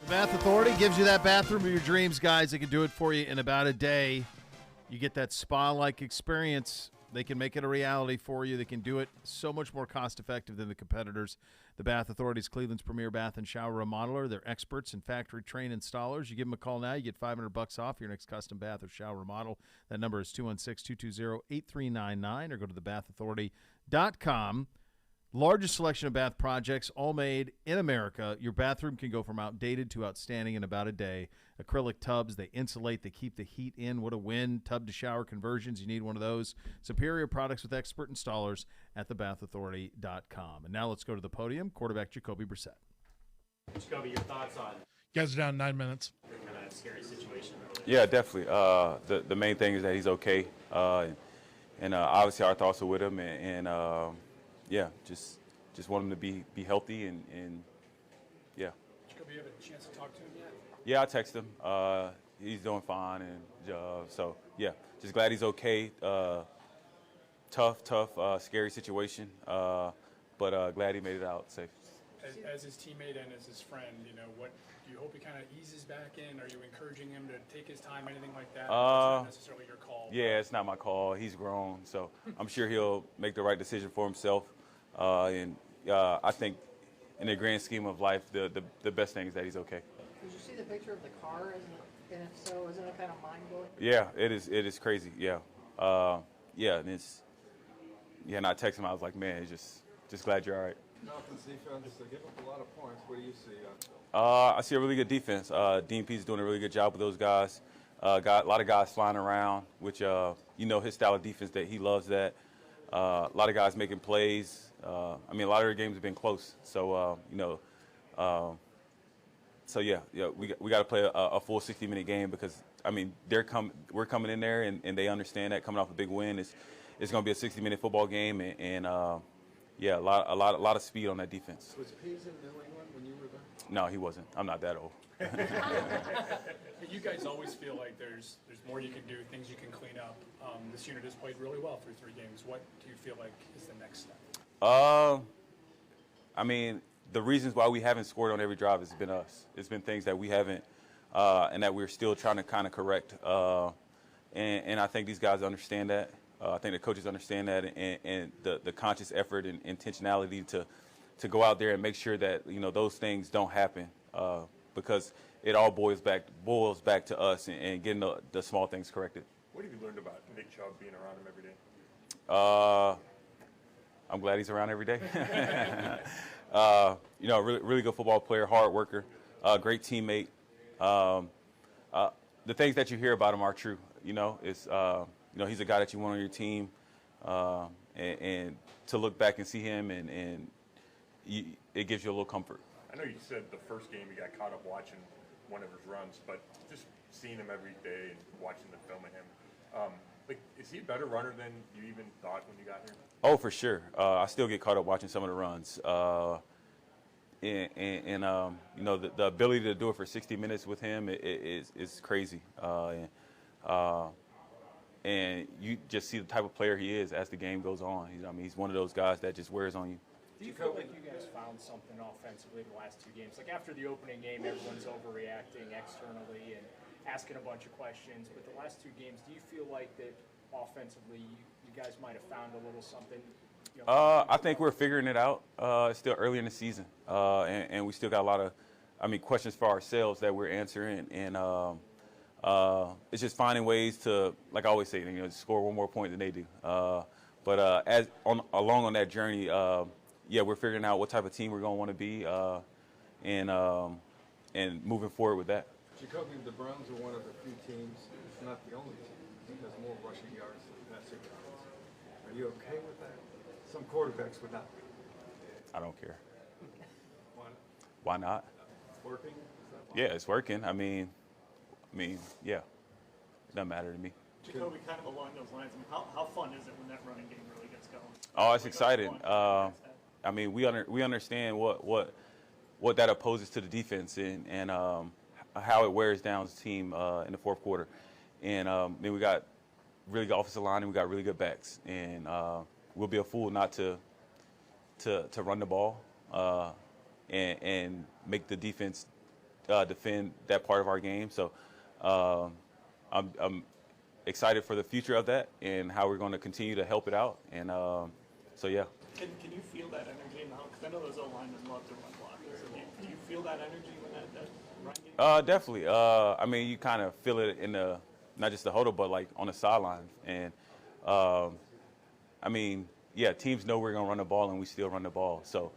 The Bath Authority gives you that bathroom of your dreams, guys. They can do it for you in about a day. You get that spa-like experience. They can make it a reality for you. They can do it so much more cost-effective than the competitors. The Bath Authority is Cleveland's premier bath and shower remodeler. They're experts and factory-trained installers. You give them a call now, you get $500 off your next custom bath or shower remodel. That number is 216-220-8399, or go to thebathauthority.com. Largest selection of bath projects, all made in America. Your bathroom can go from outdated to outstanding in about a day. Acrylic tubs, they insulate, they keep the heat in. What a win. Tub-to-shower conversions, you need one of those. Superior products with expert installers at thebathauthority.com. And now let's go to the podium. Quarterback Jacoby Brissett. Jacoby, your thoughts on You guys are down 9 minutes. Kind of scary situation. Yeah, definitely. The main thing is that he's okay, and obviously our thoughts are with him, and yeah, just want him to be healthy and yeah. Jacoby, you have a chance to talk to him yet? Yeah, I text him. He's doing fine, and so yeah, just glad he's okay. Tough, scary situation, but glad he made it out safe. As his teammate and as his friend, what do you hope he kind of eases back in? Are you encouraging him to take his time, anything like that? It's not necessarily your call. Yeah, it's not my call. He's grown, so I'm sure he'll make the right decision for himself. And I think, in the grand scheme of life, the best thing is that he's okay. Did you see the picture of the car? And if so, isn't it kind of mind-blowing? Yeah, it is. It is crazy. Yeah, yeah, and it's. Yeah, and I texted him. I was like, man, just glad you're all right. Falcons defense, they give up a lot of points. What do you see? I see a really good defense. Dean Pete's doing a really good job with those guys. Got a lot of guys flying around, which his style of defense, that he loves that. A lot of guys making plays. A lot of their games have been close. So so yeah, we got to play a full 60-minute game because we're coming in there and they understand that coming off a big win it's going to be a 60-minute football game and yeah, a lot of speed on that defense. Was Pease in New England when you were there? No, he wasn't. I'm not that old. You guys always feel like there's more you can do, things you can clean up. This unit has played really well through 3 games. What do you feel like is the next step? The reasons why we haven't scored on every drive has been us. It's been things that we haven't, and that we're still trying to kind of correct. And I think these guys understand that. I think the coaches understand that, and the conscious effort and intentionality to go out there and make sure that those things don't happen, because it all boils back to us and getting the small things corrected. What have you learned about Nick Chubb being around him every day? I'm glad he's around every day. Really good football player, hard worker, great teammate. The things that you hear about him are true. He's a guy that you want on your team, and to look back and see him, and it gives you a little comfort. I know you said the first game you got caught up watching one of his runs, but just seeing him every day and watching the film of him, is he a better runner than you even thought when you got here? Oh, for sure. I still get caught up watching some of the runs. The ability to do it for 60 minutes with him is crazy. And you just see the type of player he is as the game goes on. He's one of those guys that just wears on you. Do you feel like you guys found something offensively the last 2 games? Like after the opening game, everyone's overreacting externally and asking a bunch of questions. But the last 2 games, do you feel like that offensively you guys might have found a little something? I think we're figuring it out. It's still early in the season, and we still got a lot of, questions for ourselves that we're answering. And it's just finding ways to, like I always say, score one more point than they do. But along on that journey, we're figuring out what type of team we're going to want to be, and moving forward with that. Jacoby, the Browns are one of the few teams, it's not the only team, that has more rushing yards than passing yards. Are you okay with that? Some quarterbacks would not. I don't care. Why not? Why not? It's working? Yeah, it's working. Yeah. It doesn't matter to me. Jacoby, kind of along those lines, how fun is it when that running game really gets going? Oh, it's exciting. We understand what that opposes to the defense and how it wears down the team in the fourth quarter. And then we got really good offensive line and we got really good backs. And we'll be a fool not to run the ball and make the defense defend that part of our game. So I'm excited for the future of that and how we're going to continue to help it out. And so, yeah. Can you feel that energy now? Because I know those O-linemen love to run blockers. So do you feel that energy when that run game? Definitely. You kind of feel it in not just the huddle, but like on the sideline. And teams know we're going to run the ball, and we still run the ball. So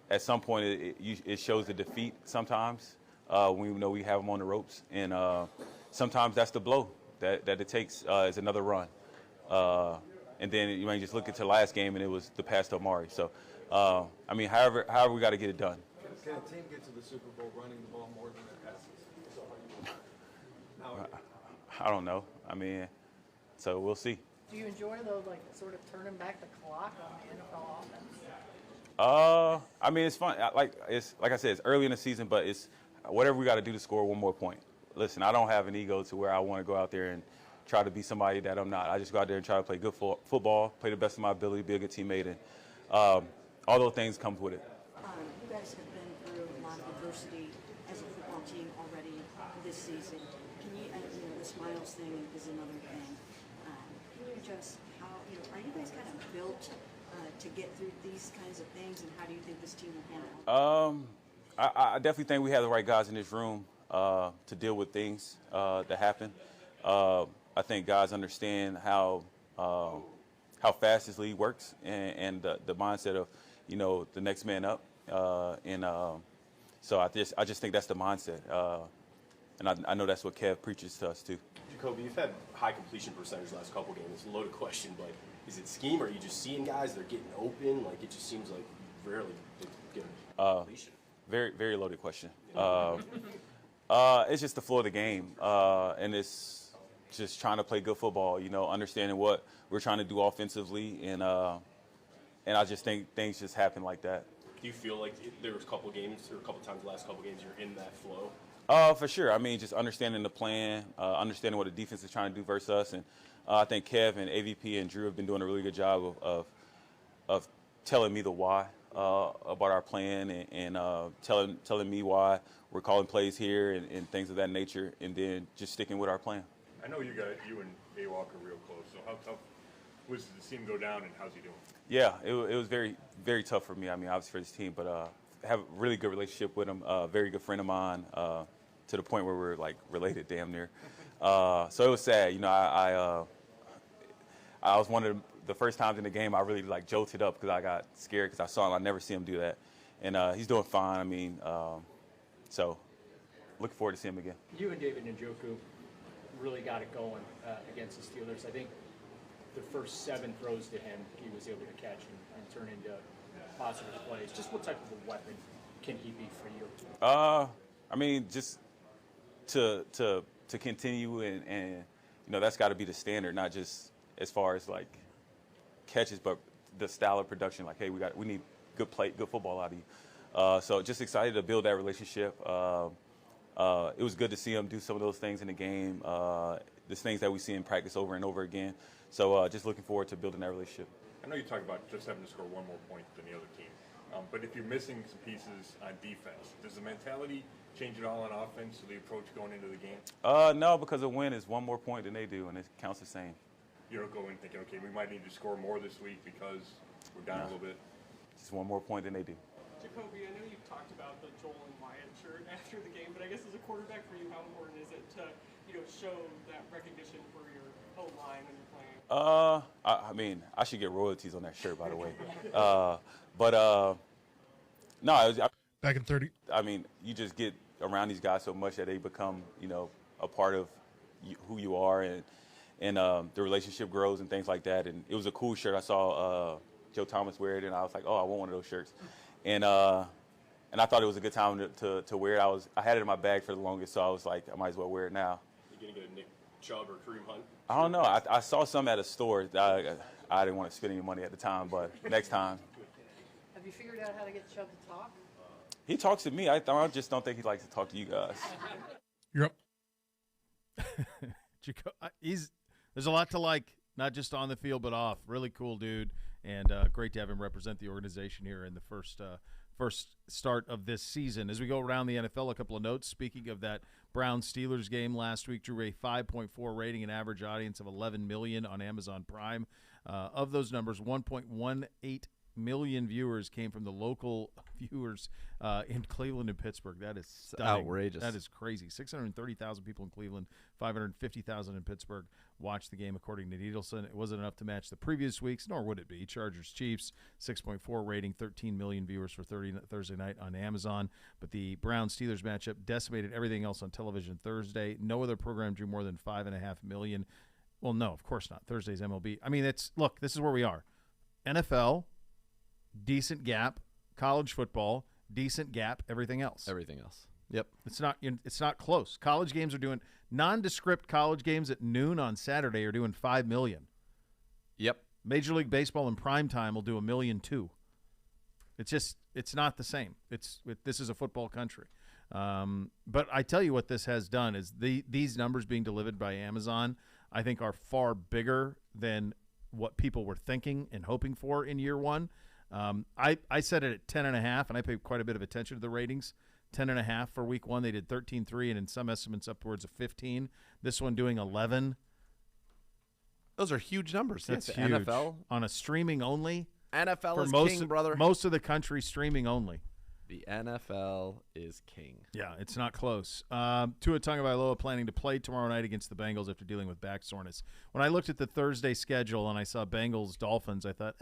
at some point, it shows the defeat sometimes when we know we have them on the ropes. And sometimes that's the blow that it takes is another run. And then you might just look at the last game, and it was the pass to Amari. So, however we got to get it done. Can a team get to the Super Bowl running the ball more than it passes? So how do you I don't know. I mean, so we'll see. Do you enjoy the sort of turning back the clock on the NFL offense? I mean, it's fun. Like I said, it's early in the season, but it's whatever we got to do to score one more point. Listen, I don't have an ego to where I want to go out there and try to be somebody that I'm not. I just go out there and try to play good football, play the best of my ability, be a good teammate, and all those things comes with it. You guys have been through a lot of adversity as a football team already this season. Can you, this Myles thing is another thing. Can you just are you guys kind of built to get through these kinds of things, and how do you think this team will handle it? I definitely think we have the right guys in this room to deal with things that happen. I think guys understand how fast this league works and the mindset of the next man up. So I just think that's the mindset, and I know that's what Kev preaches to us too. Jacoby, you've had high completion percentage the last couple games. It's a loaded question, but is it scheme, or are you just seeing guys that are getting open? Like, it just seems like rarely get completion. Very, very loaded question. It's just the flow of the game, and it's just trying to play good football, understanding what we're trying to do offensively, and I just think things just happen like that. Do you feel like there was a couple games, or a couple times the last couple games, you're in that flow? For sure. I mean, just understanding the plan, understanding what the defense is trying to do versus us, and I think Kev and AVP and Drew have been doing a really good job of telling me the why about our plan, and telling me why we're calling plays here and things of that nature, and then just sticking with our plan. I know you and A. Walker real close. So how tough was to see him go down, and how's he doing? Yeah, it was very, very tough for me. I mean, obviously for this team, but I have a really good relationship with him. Very good friend of mine, to the point where we're like related damn near. So it was sad. I was one of the first times in the game I really jolted up because I got scared because I saw him. I never see him do that, and he's doing fine. I mean, so looking forward to seeing him again. You and David Njoku really got it going against the Steelers. I think the first 7 throws to him, he was able to catch and turn into positive plays. Just what type of a weapon can he be for you? I mean, just to continue and that's got to be the standard, not just as far as catches, but the style of production. Like, hey, we need good football out of you. So just excited to build that relationship. It was good to see him do some of those things in the game. There's things that we see in practice over and over again. So just looking forward to building that relationship. I know you talk about just having to score one more point than the other team, but if you're missing some pieces on defense, does the mentality change at all on offense, or the approach going into the game? No, because a win is one more point than they do, and it counts the same. You don't go in thinking, okay, we might need to score more this week because we're down a little bit. Just one more point than they do. Jacoby, I know you've talked about the Joel and Wyatt shirt after the game, but I guess as a quarterback for you, how important is it to show that recognition for your O-line when you're playing? I mean, I should get royalties on that shirt, by the way. But no, back in 30. I mean, you just get around these guys so much that they become, a part of who you are, and the relationship grows and things like that. And it was a cool shirt. I saw Joe Thomas wear it, and I was like, oh, I want one of those shirts. And I thought it was a good time to wear it. I had it in my bag for the longest, so I was like, I might as well wear it now. You gonna get a Nick Chubb or Kareem Hunt? I don't know. I saw some at a store. I didn't want to spend any money at the time, but next time. Have you figured out how to get Chubb to talk? He talks to me. I just don't think he likes to talk to you guys. You're up. There's a lot to like, not just on the field but off. Really cool dude, and great to have him represent the organization here in the first start of this season. As we go around the NFL, a couple of notes. Speaking of that Browns-Steelers game last week, drew a 5.4 rating and average audience of 11 million on Amazon Prime. Of those numbers, 1.18 million viewers came from the local viewers in Cleveland and Pittsburgh. That is stunning. Outrageous. That is crazy. 630,000 people in Cleveland, 550,000 in Pittsburgh watched the game, according to Needleson. It wasn't enough to match the previous weeks, nor would it be. Chargers-Chiefs, 6.4 rating, 13 million viewers for Thursday night on Amazon. But the Browns-Steelers matchup decimated everything else on television Thursday. No other program drew more than 5.5 million. Well, no, of course not. Thursday's MLB. I mean, look, this is where we are. NFL, decent gap, college football, decent gap, everything else. Everything else. Yep. It's not close. College games are doing nondescript college games at noon on Saturday are doing $5 million. Yep. Major League Baseball in prime time will do $1.2 million. It's not the same. This is a football country. But I tell you what this has done is these numbers being delivered by Amazon, I think, are far bigger than what people were thinking and hoping for in year one. I set it at 10.5, and I paid quite a bit of attention to the ratings. 10.5 for week one. They did 13.3, and in some estimates upwards of 15. This one doing 11. Those are huge numbers. That's huge. NFL on a streaming only. NFL is king, brother. Most of the country streaming only. The NFL is king. Yeah, it's not close. Tua Tagovailoa planning to play tomorrow night against the Bengals after dealing with back soreness. When I looked at the Thursday schedule and I saw Bengals-Dolphins, I thought,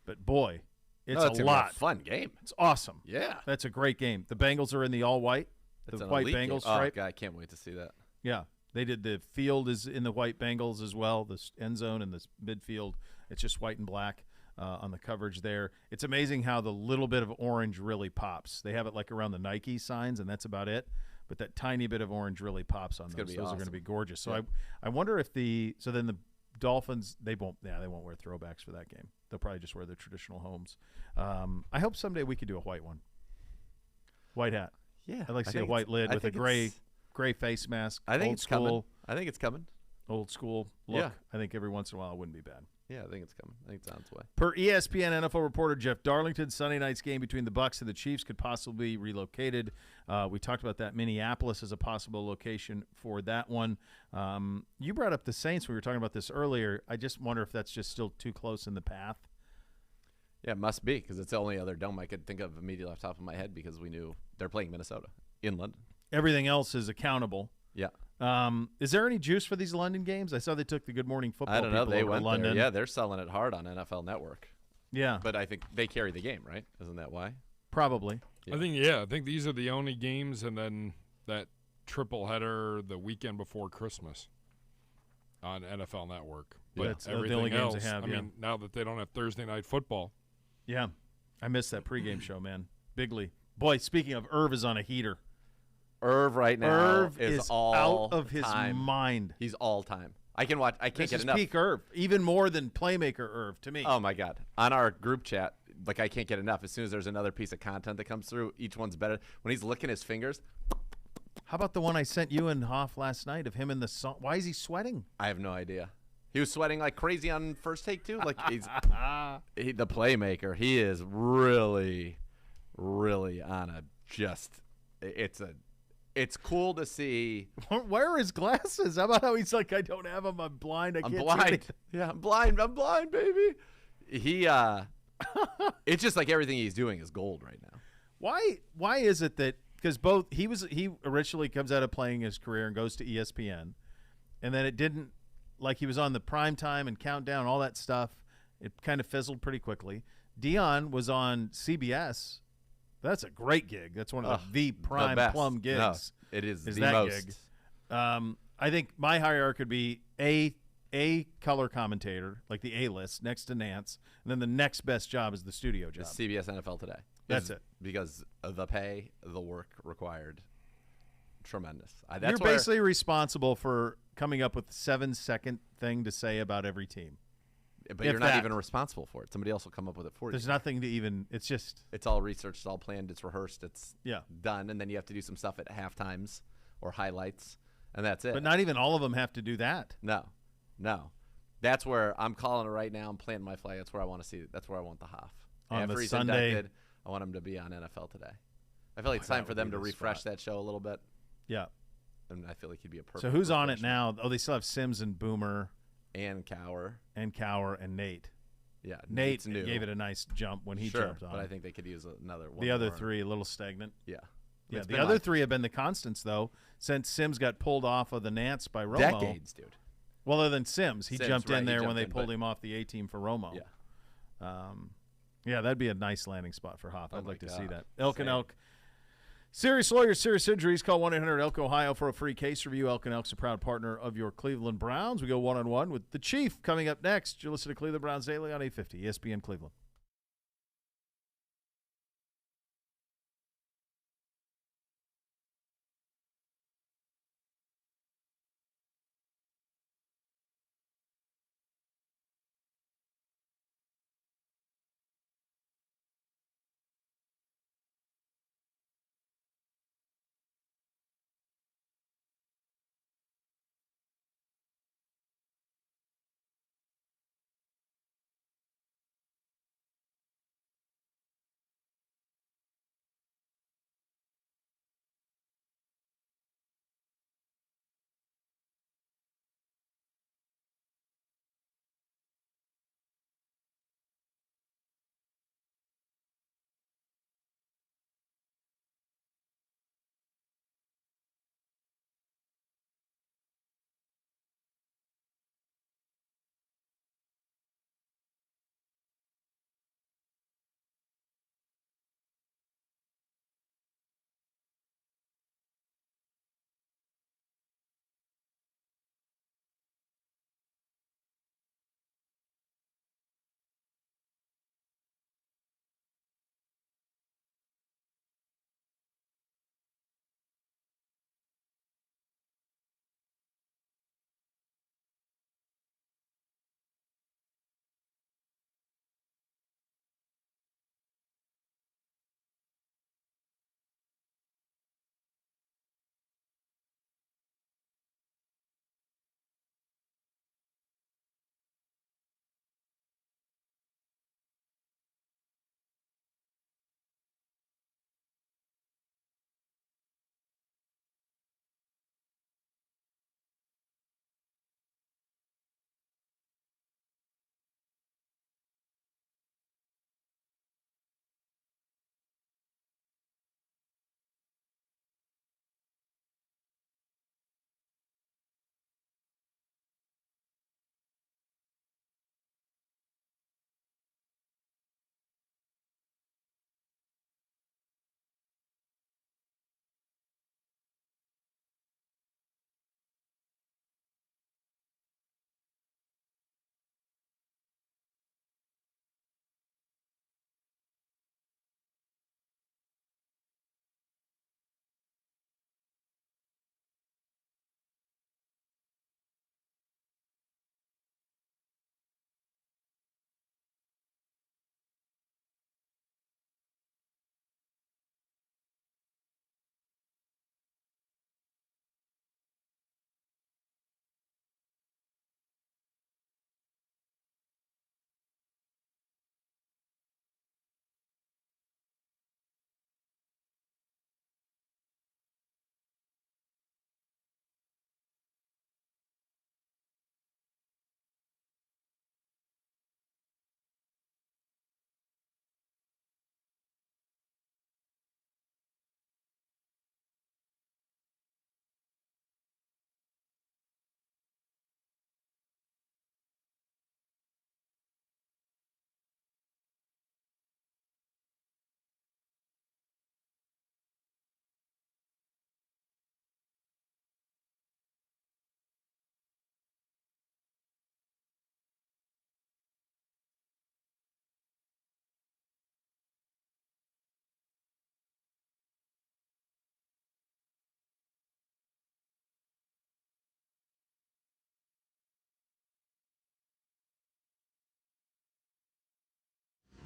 but boy, it's a lot. A fun game. It's awesome. Yeah. That's a great game. The Bengals are in the all-white, the white Bengals stripe. Oh, God, I can't wait to see that. Yeah. They did the field is in the white Bengals as well, the end zone and the midfield. It's just white and black on the coverage there. It's amazing how the little bit of orange really pops. They have it like around the Nike signs, and that's about it. But that tiny bit of orange really pops on those. Those are going to be gorgeous. So I wonder if then the Dolphins, they won't wear throwbacks for that game. They'll probably just wear their traditional homes. I hope someday we could do a white one. White hat. Yeah. I'd like to see a white lid with a gray face mask. I think it's coming. I think it's coming. Old school look. Yeah. I think every once in a while it wouldn't be bad. Yeah, I think it's coming. I think it's on its way. Per ESPN NFL reporter Jeff Darlington, Sunday night's game between the Bucs and the Chiefs could possibly be relocated. We talked about that. Minneapolis as a possible location for that one. You brought up the Saints. We were talking about this earlier. I just wonder if that's just still too close in the path. Yeah, it must be because it's the only other dome I could think of immediately off the top of my head because we knew they're playing Minnesota in London. Everything else is accountable. Yeah. Is there any juice for these London games? I saw they took the Good Morning Football. I don't know. People They over went to London. there. Yeah, they're selling it hard on NFL Network. Yeah. But I think they carry the game, right? Isn't that why? Probably. Yeah. I think these are the only games, and then that triple header the weekend before Christmas on NFL Network. But yeah, that's everything the only else, games they have. I mean, now that they don't have Thursday night football. Yeah. I missed that pregame show, man. Bigly. Boy, speaking of, Irv is on a heater. Irv right now is all out of his time. mind. He's all time. I can't This get is enough. peak Irv, even more than playmaker Irv to me. Oh my God! On our group chat, I can't get enough. As soon as there's another piece of content that comes through, each one's better. When he's licking his fingers. How about the one I sent you and Hoff last night of him in the sun? Why is he sweating? I have no idea. He was sweating like crazy on first take too. Like he's the playmaker. He is really, really on a just. It's cool to see. Where are his glasses? How about how he's like, I don't have them. I'm blind. I'm can't blind. see anything." Yeah, I'm blind. I'm blind, baby. It's just like everything he's doing is gold right now. Why is it that because he originally comes out of playing his career and goes to ESPN, and then it didn't he was on the prime time and countdown, all that stuff. It kind of fizzled pretty quickly. Dion was on CBS. That's a great gig. That's one of the prime plum gigs. No, it is the that most. gig. I think my hierarchy could be a color commentator, like the A-list, next to Nance, and then the next best job is the studio job. It's CBS NFL Today. That's it. Because of the pay, the work required, tremendous. You're basically responsible for coming up with 7-second thing to say about every team. But you're not even responsible for it. Somebody else will come up with it for you. There's nothing to even – it's just – It's all researched. It's all planned. It's rehearsed. It's done. And then you have to do some stuff at halftimes or highlights, and that's it. But not even all of them have to do that. No. That's where I'm calling it right now. I'm planting my flag. That's where I want to see it. That's where I want the Hoff. After he's inducted, I want him to be on NFL Today. I feel like it's time for them to refresh that show a little bit. Yeah. And I feel like he'd be a perfect So who's on it now? Oh, they still have Sims and Boomer. And Cower and Nate. Yeah, Nate gave it a nice jump when he jumped on. But I think they could use another one. The other three, a little stagnant. Yeah. Yeah, the other three have been the constants, though, since Sims got pulled off of the Nance by Romo. Decades, dude. Well, other than Sims. He jumped in there when they pulled in. him off the A-team for Romo. Yeah. Yeah, that'd be a nice landing spot for Hoff. I'd like to see that. Elk and Elk. Serious lawyers, serious injuries. Call 1-800-ELK Ohio for a free case review. Elk and Elk's a proud partner of your Cleveland Browns. We go one-on-one with the Chief coming up next. You're listening to Cleveland Browns Daily on 850 ESPN Cleveland.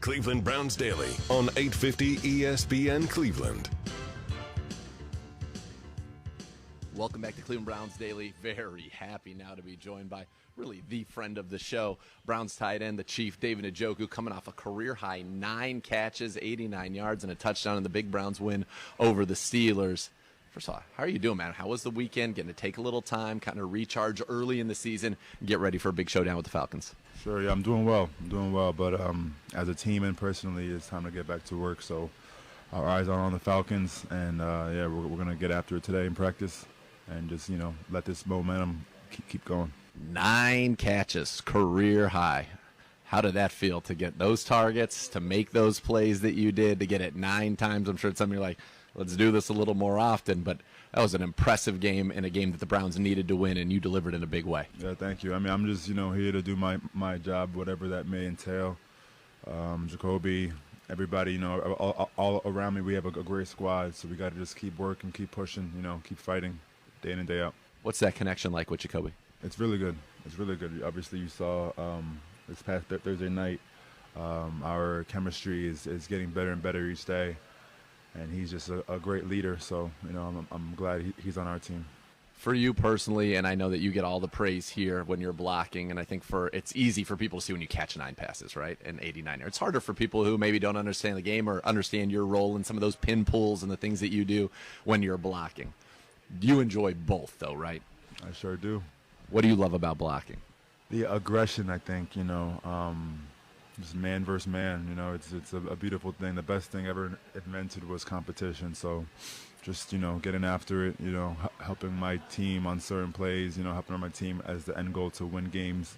Cleveland Browns Daily on 850 ESPN Cleveland. Welcome back to Cleveland Browns Daily. Very happy now to be joined by really the friend of the show, Browns tight end, the Chief, David Njoku, coming off a career-high 9 catches, 89 yards, and a touchdown in the big Browns win over the Steelers. First of all, how are you doing, man? How was the weekend? Getting to take a little time, kind of recharge early in the season, and get ready for a big showdown with the Falcons. Sure, yeah, I'm doing well. But as a team and personally, it's time to get back to work. So our eyes are on the Falcons, and we're going to get after it today in practice and just, let this momentum keep going. 9 catches, career high. How did that feel to get those targets, to make those plays that you did, to get it 9 times? I'm sure it's something you're like, let's do this a little more often, but that was an impressive game and a game that the Browns needed to win, and you delivered in a big way. Yeah, thank you. I mean, I'm just, here to do my job, whatever that may entail. Jacoby, everybody, all around me, we have a great squad, so we got to just keep working, keep pushing, keep fighting day in and day out. What's that connection like with Jacoby? It's really good. It's really good. Obviously, you saw this past Thursday night, our chemistry is getting better and better each day. And he's just a great leader, so I'm glad he's on our team. For you personally, and I know that you get all the praise here when you're blocking, and I think it's easy for people to see when you catch 9 passes, right, and 89 yards. It's harder for people who maybe don't understand the game or understand your role in some of those pin pulls and the things that you do when you're blocking. You enjoy both, though, right? I sure do. What do you love about blocking? The aggression, I think, just man versus man, it's a beautiful thing. The best thing ever invented was competition. So just, getting after it, helping my team on certain plays, helping my team as the end goal to win games,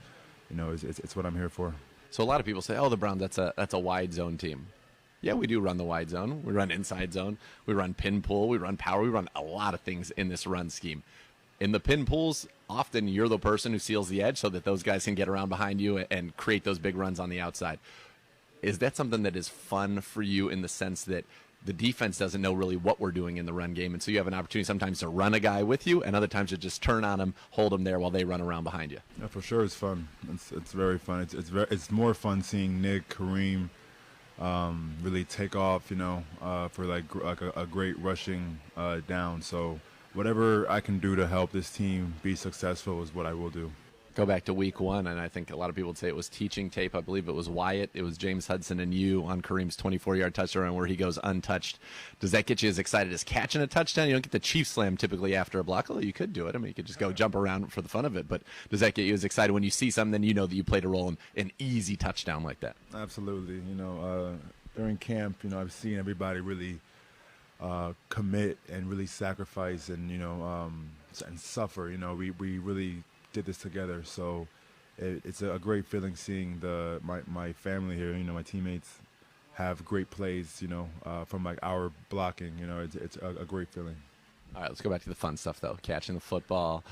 it's what I'm here for. So a lot of people say, oh, the Browns, that's a wide zone team. Yeah, we do run the wide zone. We run inside zone. We run pin pull. We run power. We run a lot of things in this run scheme. In the pin pulls, often you're the person who seals the edge so that those guys can get around behind you and create those big runs on the outside. Is that something that is fun for you in the sense that the defense doesn't know really what we're doing in the run game, and so you have an opportunity sometimes to run a guy with you and other times to just turn on him, hold him there while they run around behind you? Yeah, for sure it's fun. It's very fun. It's more fun seeing Nick, Kareem really take off, for like a great rushing down. So whatever I can do to help this team be successful is what I will do. Go back to week 1, and I think a lot of people would say it was teaching tape. I believe it was Wyatt. It was James Hudson and you on Kareem's 24-yard touchdown where he goes untouched. Does that get you as excited as catching a touchdown? You don't get the Chief slam typically after a block. Although you could do it. I mean, you could just go jump around for the fun of it. But does that get you as excited when you see something, then you know that you played a role in an easy touchdown like that? Absolutely. During camp, I've seen everybody really commit and really sacrifice and, and suffer. We really did this together, so it's a great feeling seeing my family here, my teammates have great plays, from like our blocking. It's a great feeling. All right, let's go back to the fun stuff though. Catching the football,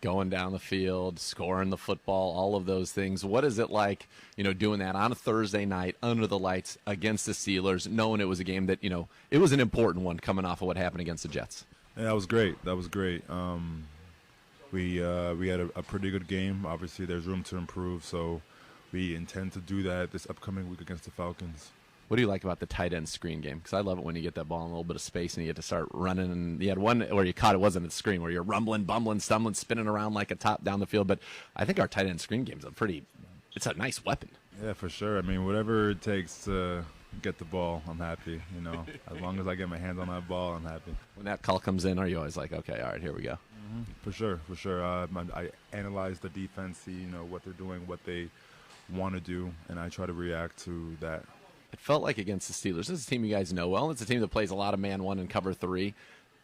going down the field, scoring the football, all of those things. What is it like, doing that on a Thursday night under the lights against the Steelers, knowing it was a game that, it was an important one coming off of what happened against the Jets? Yeah, that was great. We had a pretty good game. Obviously, there's room to improve, so we intend to do that this upcoming week against the Falcons. What do you like about the tight end screen game? Because I love it when you get that ball in a little bit of space and you get to start running. And you had one where you caught it wasn't a screen, where you're rumbling, bumbling, stumbling, spinning around like a top down the field. But I think our tight end screen game is it's a nice weapon. Yeah, for sure. I mean, whatever it takes to get the ball, I'm happy. As long as I get my hands on that ball, I'm happy. When that call comes in, are you always like, okay, all right, here we go? For sure. I analyze the defense, see what they're doing, what they want to do, and I try to react to that. It felt like against the Steelers, this is a team you guys know well. It's a team that plays a lot of man one and cover 3.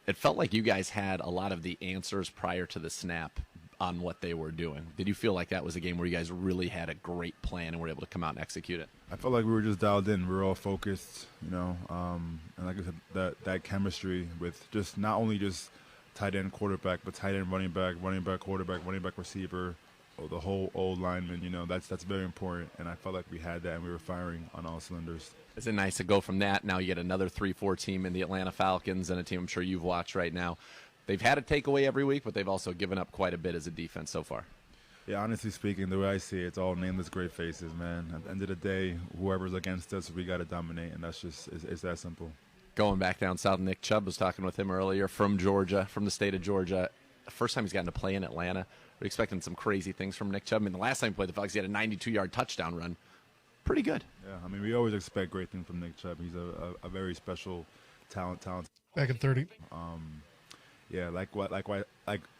It felt like you guys had a lot of the answers prior to the snap on what they were doing. Did you feel like that was a game where you guys really had a great plan and were able to come out and execute it? I felt like we were just dialed in. We were all focused, and like I said, that chemistry with just not only just tight end, quarterback, but tight end, running back, quarterback, running back, receiver, the whole old lineman. That's very important. And I felt like we had that, and we were firing on all cylinders. Is it nice to go from that? Now you get another 3-4 team in the Atlanta Falcons, and a team I'm sure you've watched right now. They've had a takeaway every week, but they've also given up quite a bit as a defense so far. Yeah, honestly speaking, the way I see it, it's all nameless great faces, man. At the end of the day, whoever's against us, we got to dominate, and that's just it's that simple. Going back down south, Nick Chubb was talking with him earlier from Georgia, from the state of Georgia. First time he's gotten to play in Atlanta. We're expecting some crazy things from Nick Chubb. I mean, the last time he played the Falcons, he had a 92-yard touchdown run. Pretty good. Yeah, I mean, we always expect great things from Nick Chubb. He's a very special talent. Back in 30. Yeah, like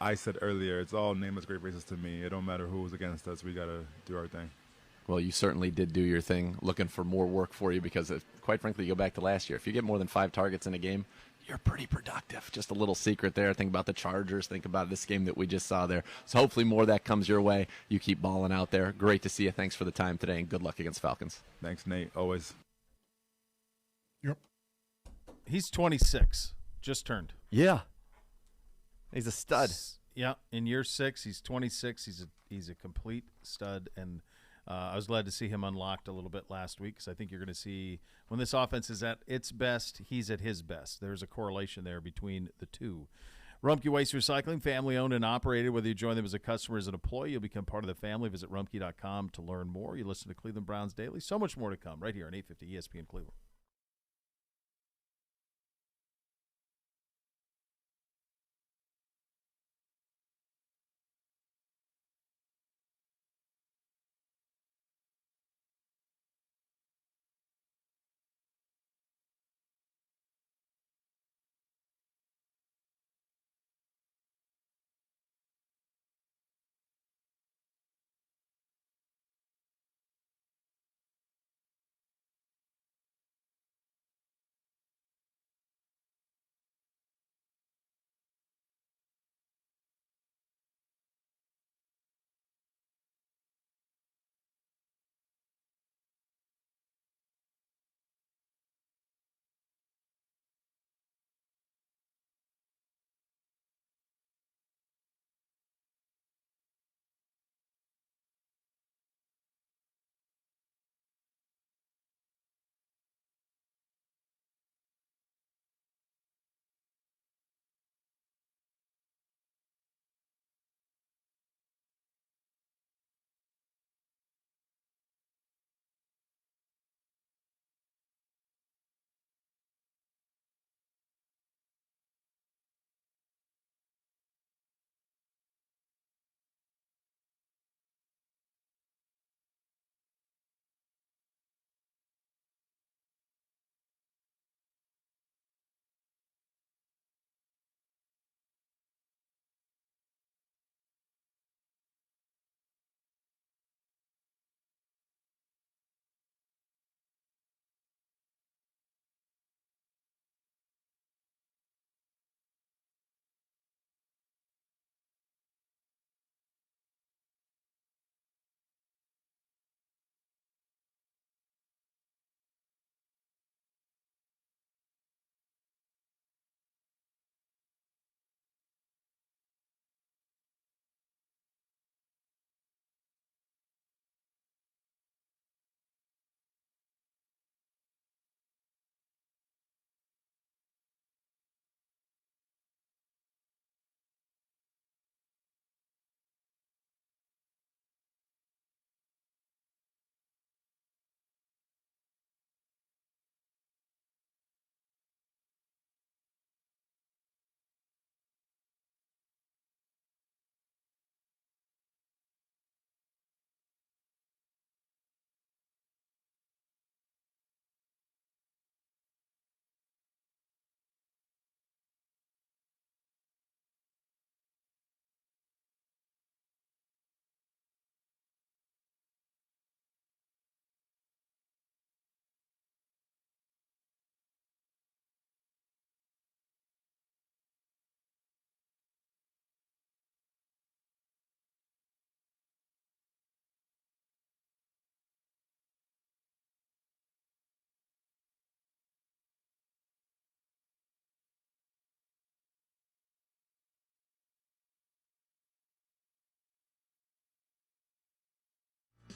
I said earlier, it's all nameless great faces to me. It don't matter who's against us. We got to do our thing. Well, you certainly did do your thing. Looking for more work for you because, quite frankly, you go back to last year. If you get more than 5 targets in a game, you're pretty productive. Just a little secret there. Think about the Chargers. Think about this game that we just saw there. So hopefully more of that comes your way. You keep balling out there. Great to see you. Thanks for the time today, and good luck against Falcons. Thanks, Nate. Always. Yep. He's 26. Just turned. Yeah. He's a stud. Yeah, in year 6, he's 26. He's a complete stud, and I was glad to see him unlocked a little bit last week because I think you're going to see when this offense is at its best, he's at his best. There's a correlation there between the two. Rumpke Waste Recycling, family-owned and operated. Whether you join them as a customer or as an employee, you'll become part of the family. Visit rumpke.com to learn more. You listen to Cleveland Browns Daily. So much more to come right here on 850 ESPN Cleveland.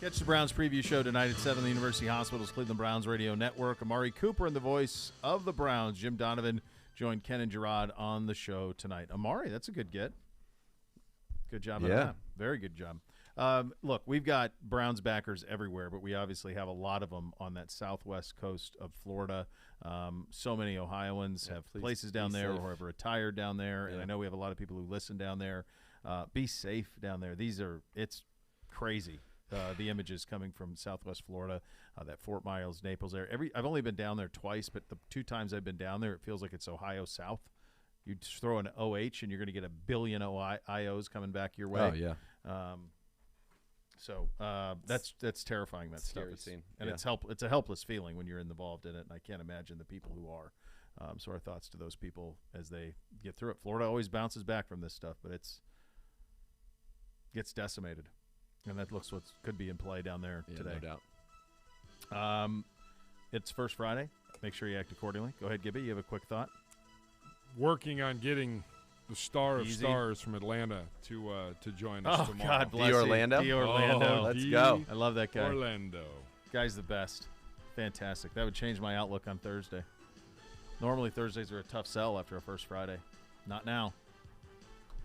Catch the Browns preview show tonight at 7 on the University Hospital's Cleveland Browns Radio Network. Amari Cooper and the voice of the Browns, Jim Donovan, joined Ken and Gerard on the show tonight. Amari, that's a good get. Good job on that. Very good job. Look, we've got Browns backers everywhere, but we obviously have a lot of them on that southwest coast of Florida. So many Ohioans have places down there or have retired down there, and I know we have a lot of people who listen down there. Be safe down there. It's crazy. The images coming from Southwest Florida, that Fort Myers, Naples area. I've only been down there twice, but the 2 times I've been down there, it feels like it's Ohio South. You just throw an OH, and you're going to get a billion IOs coming back your way. Oh yeah. So that's terrifying. That stuff. And it's a helpless feeling when you're involved in it, and I can't imagine the people who are. So our thoughts to those people as they get through it. Florida always bounces back from this stuff, but gets decimated. And that looks what could be in play down there today. No doubt. It's First Friday. Make sure you act accordingly. Go ahead, Gibby. You have a quick thought? Working on getting the star of stars from Atlanta to join us tomorrow. God bless you. Orlando? Orlando. Let's go. I love that guy. Orlando. Guy's the best. Fantastic. That would change my outlook on Thursday. Normally Thursdays are a tough sell after a First Friday. Not now.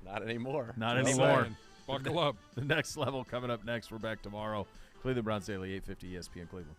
Not anymore. Not anymore. Buckle up. The next level coming up next. We're back tomorrow. Cleveland Browns Daily, 850 ESPN Cleveland.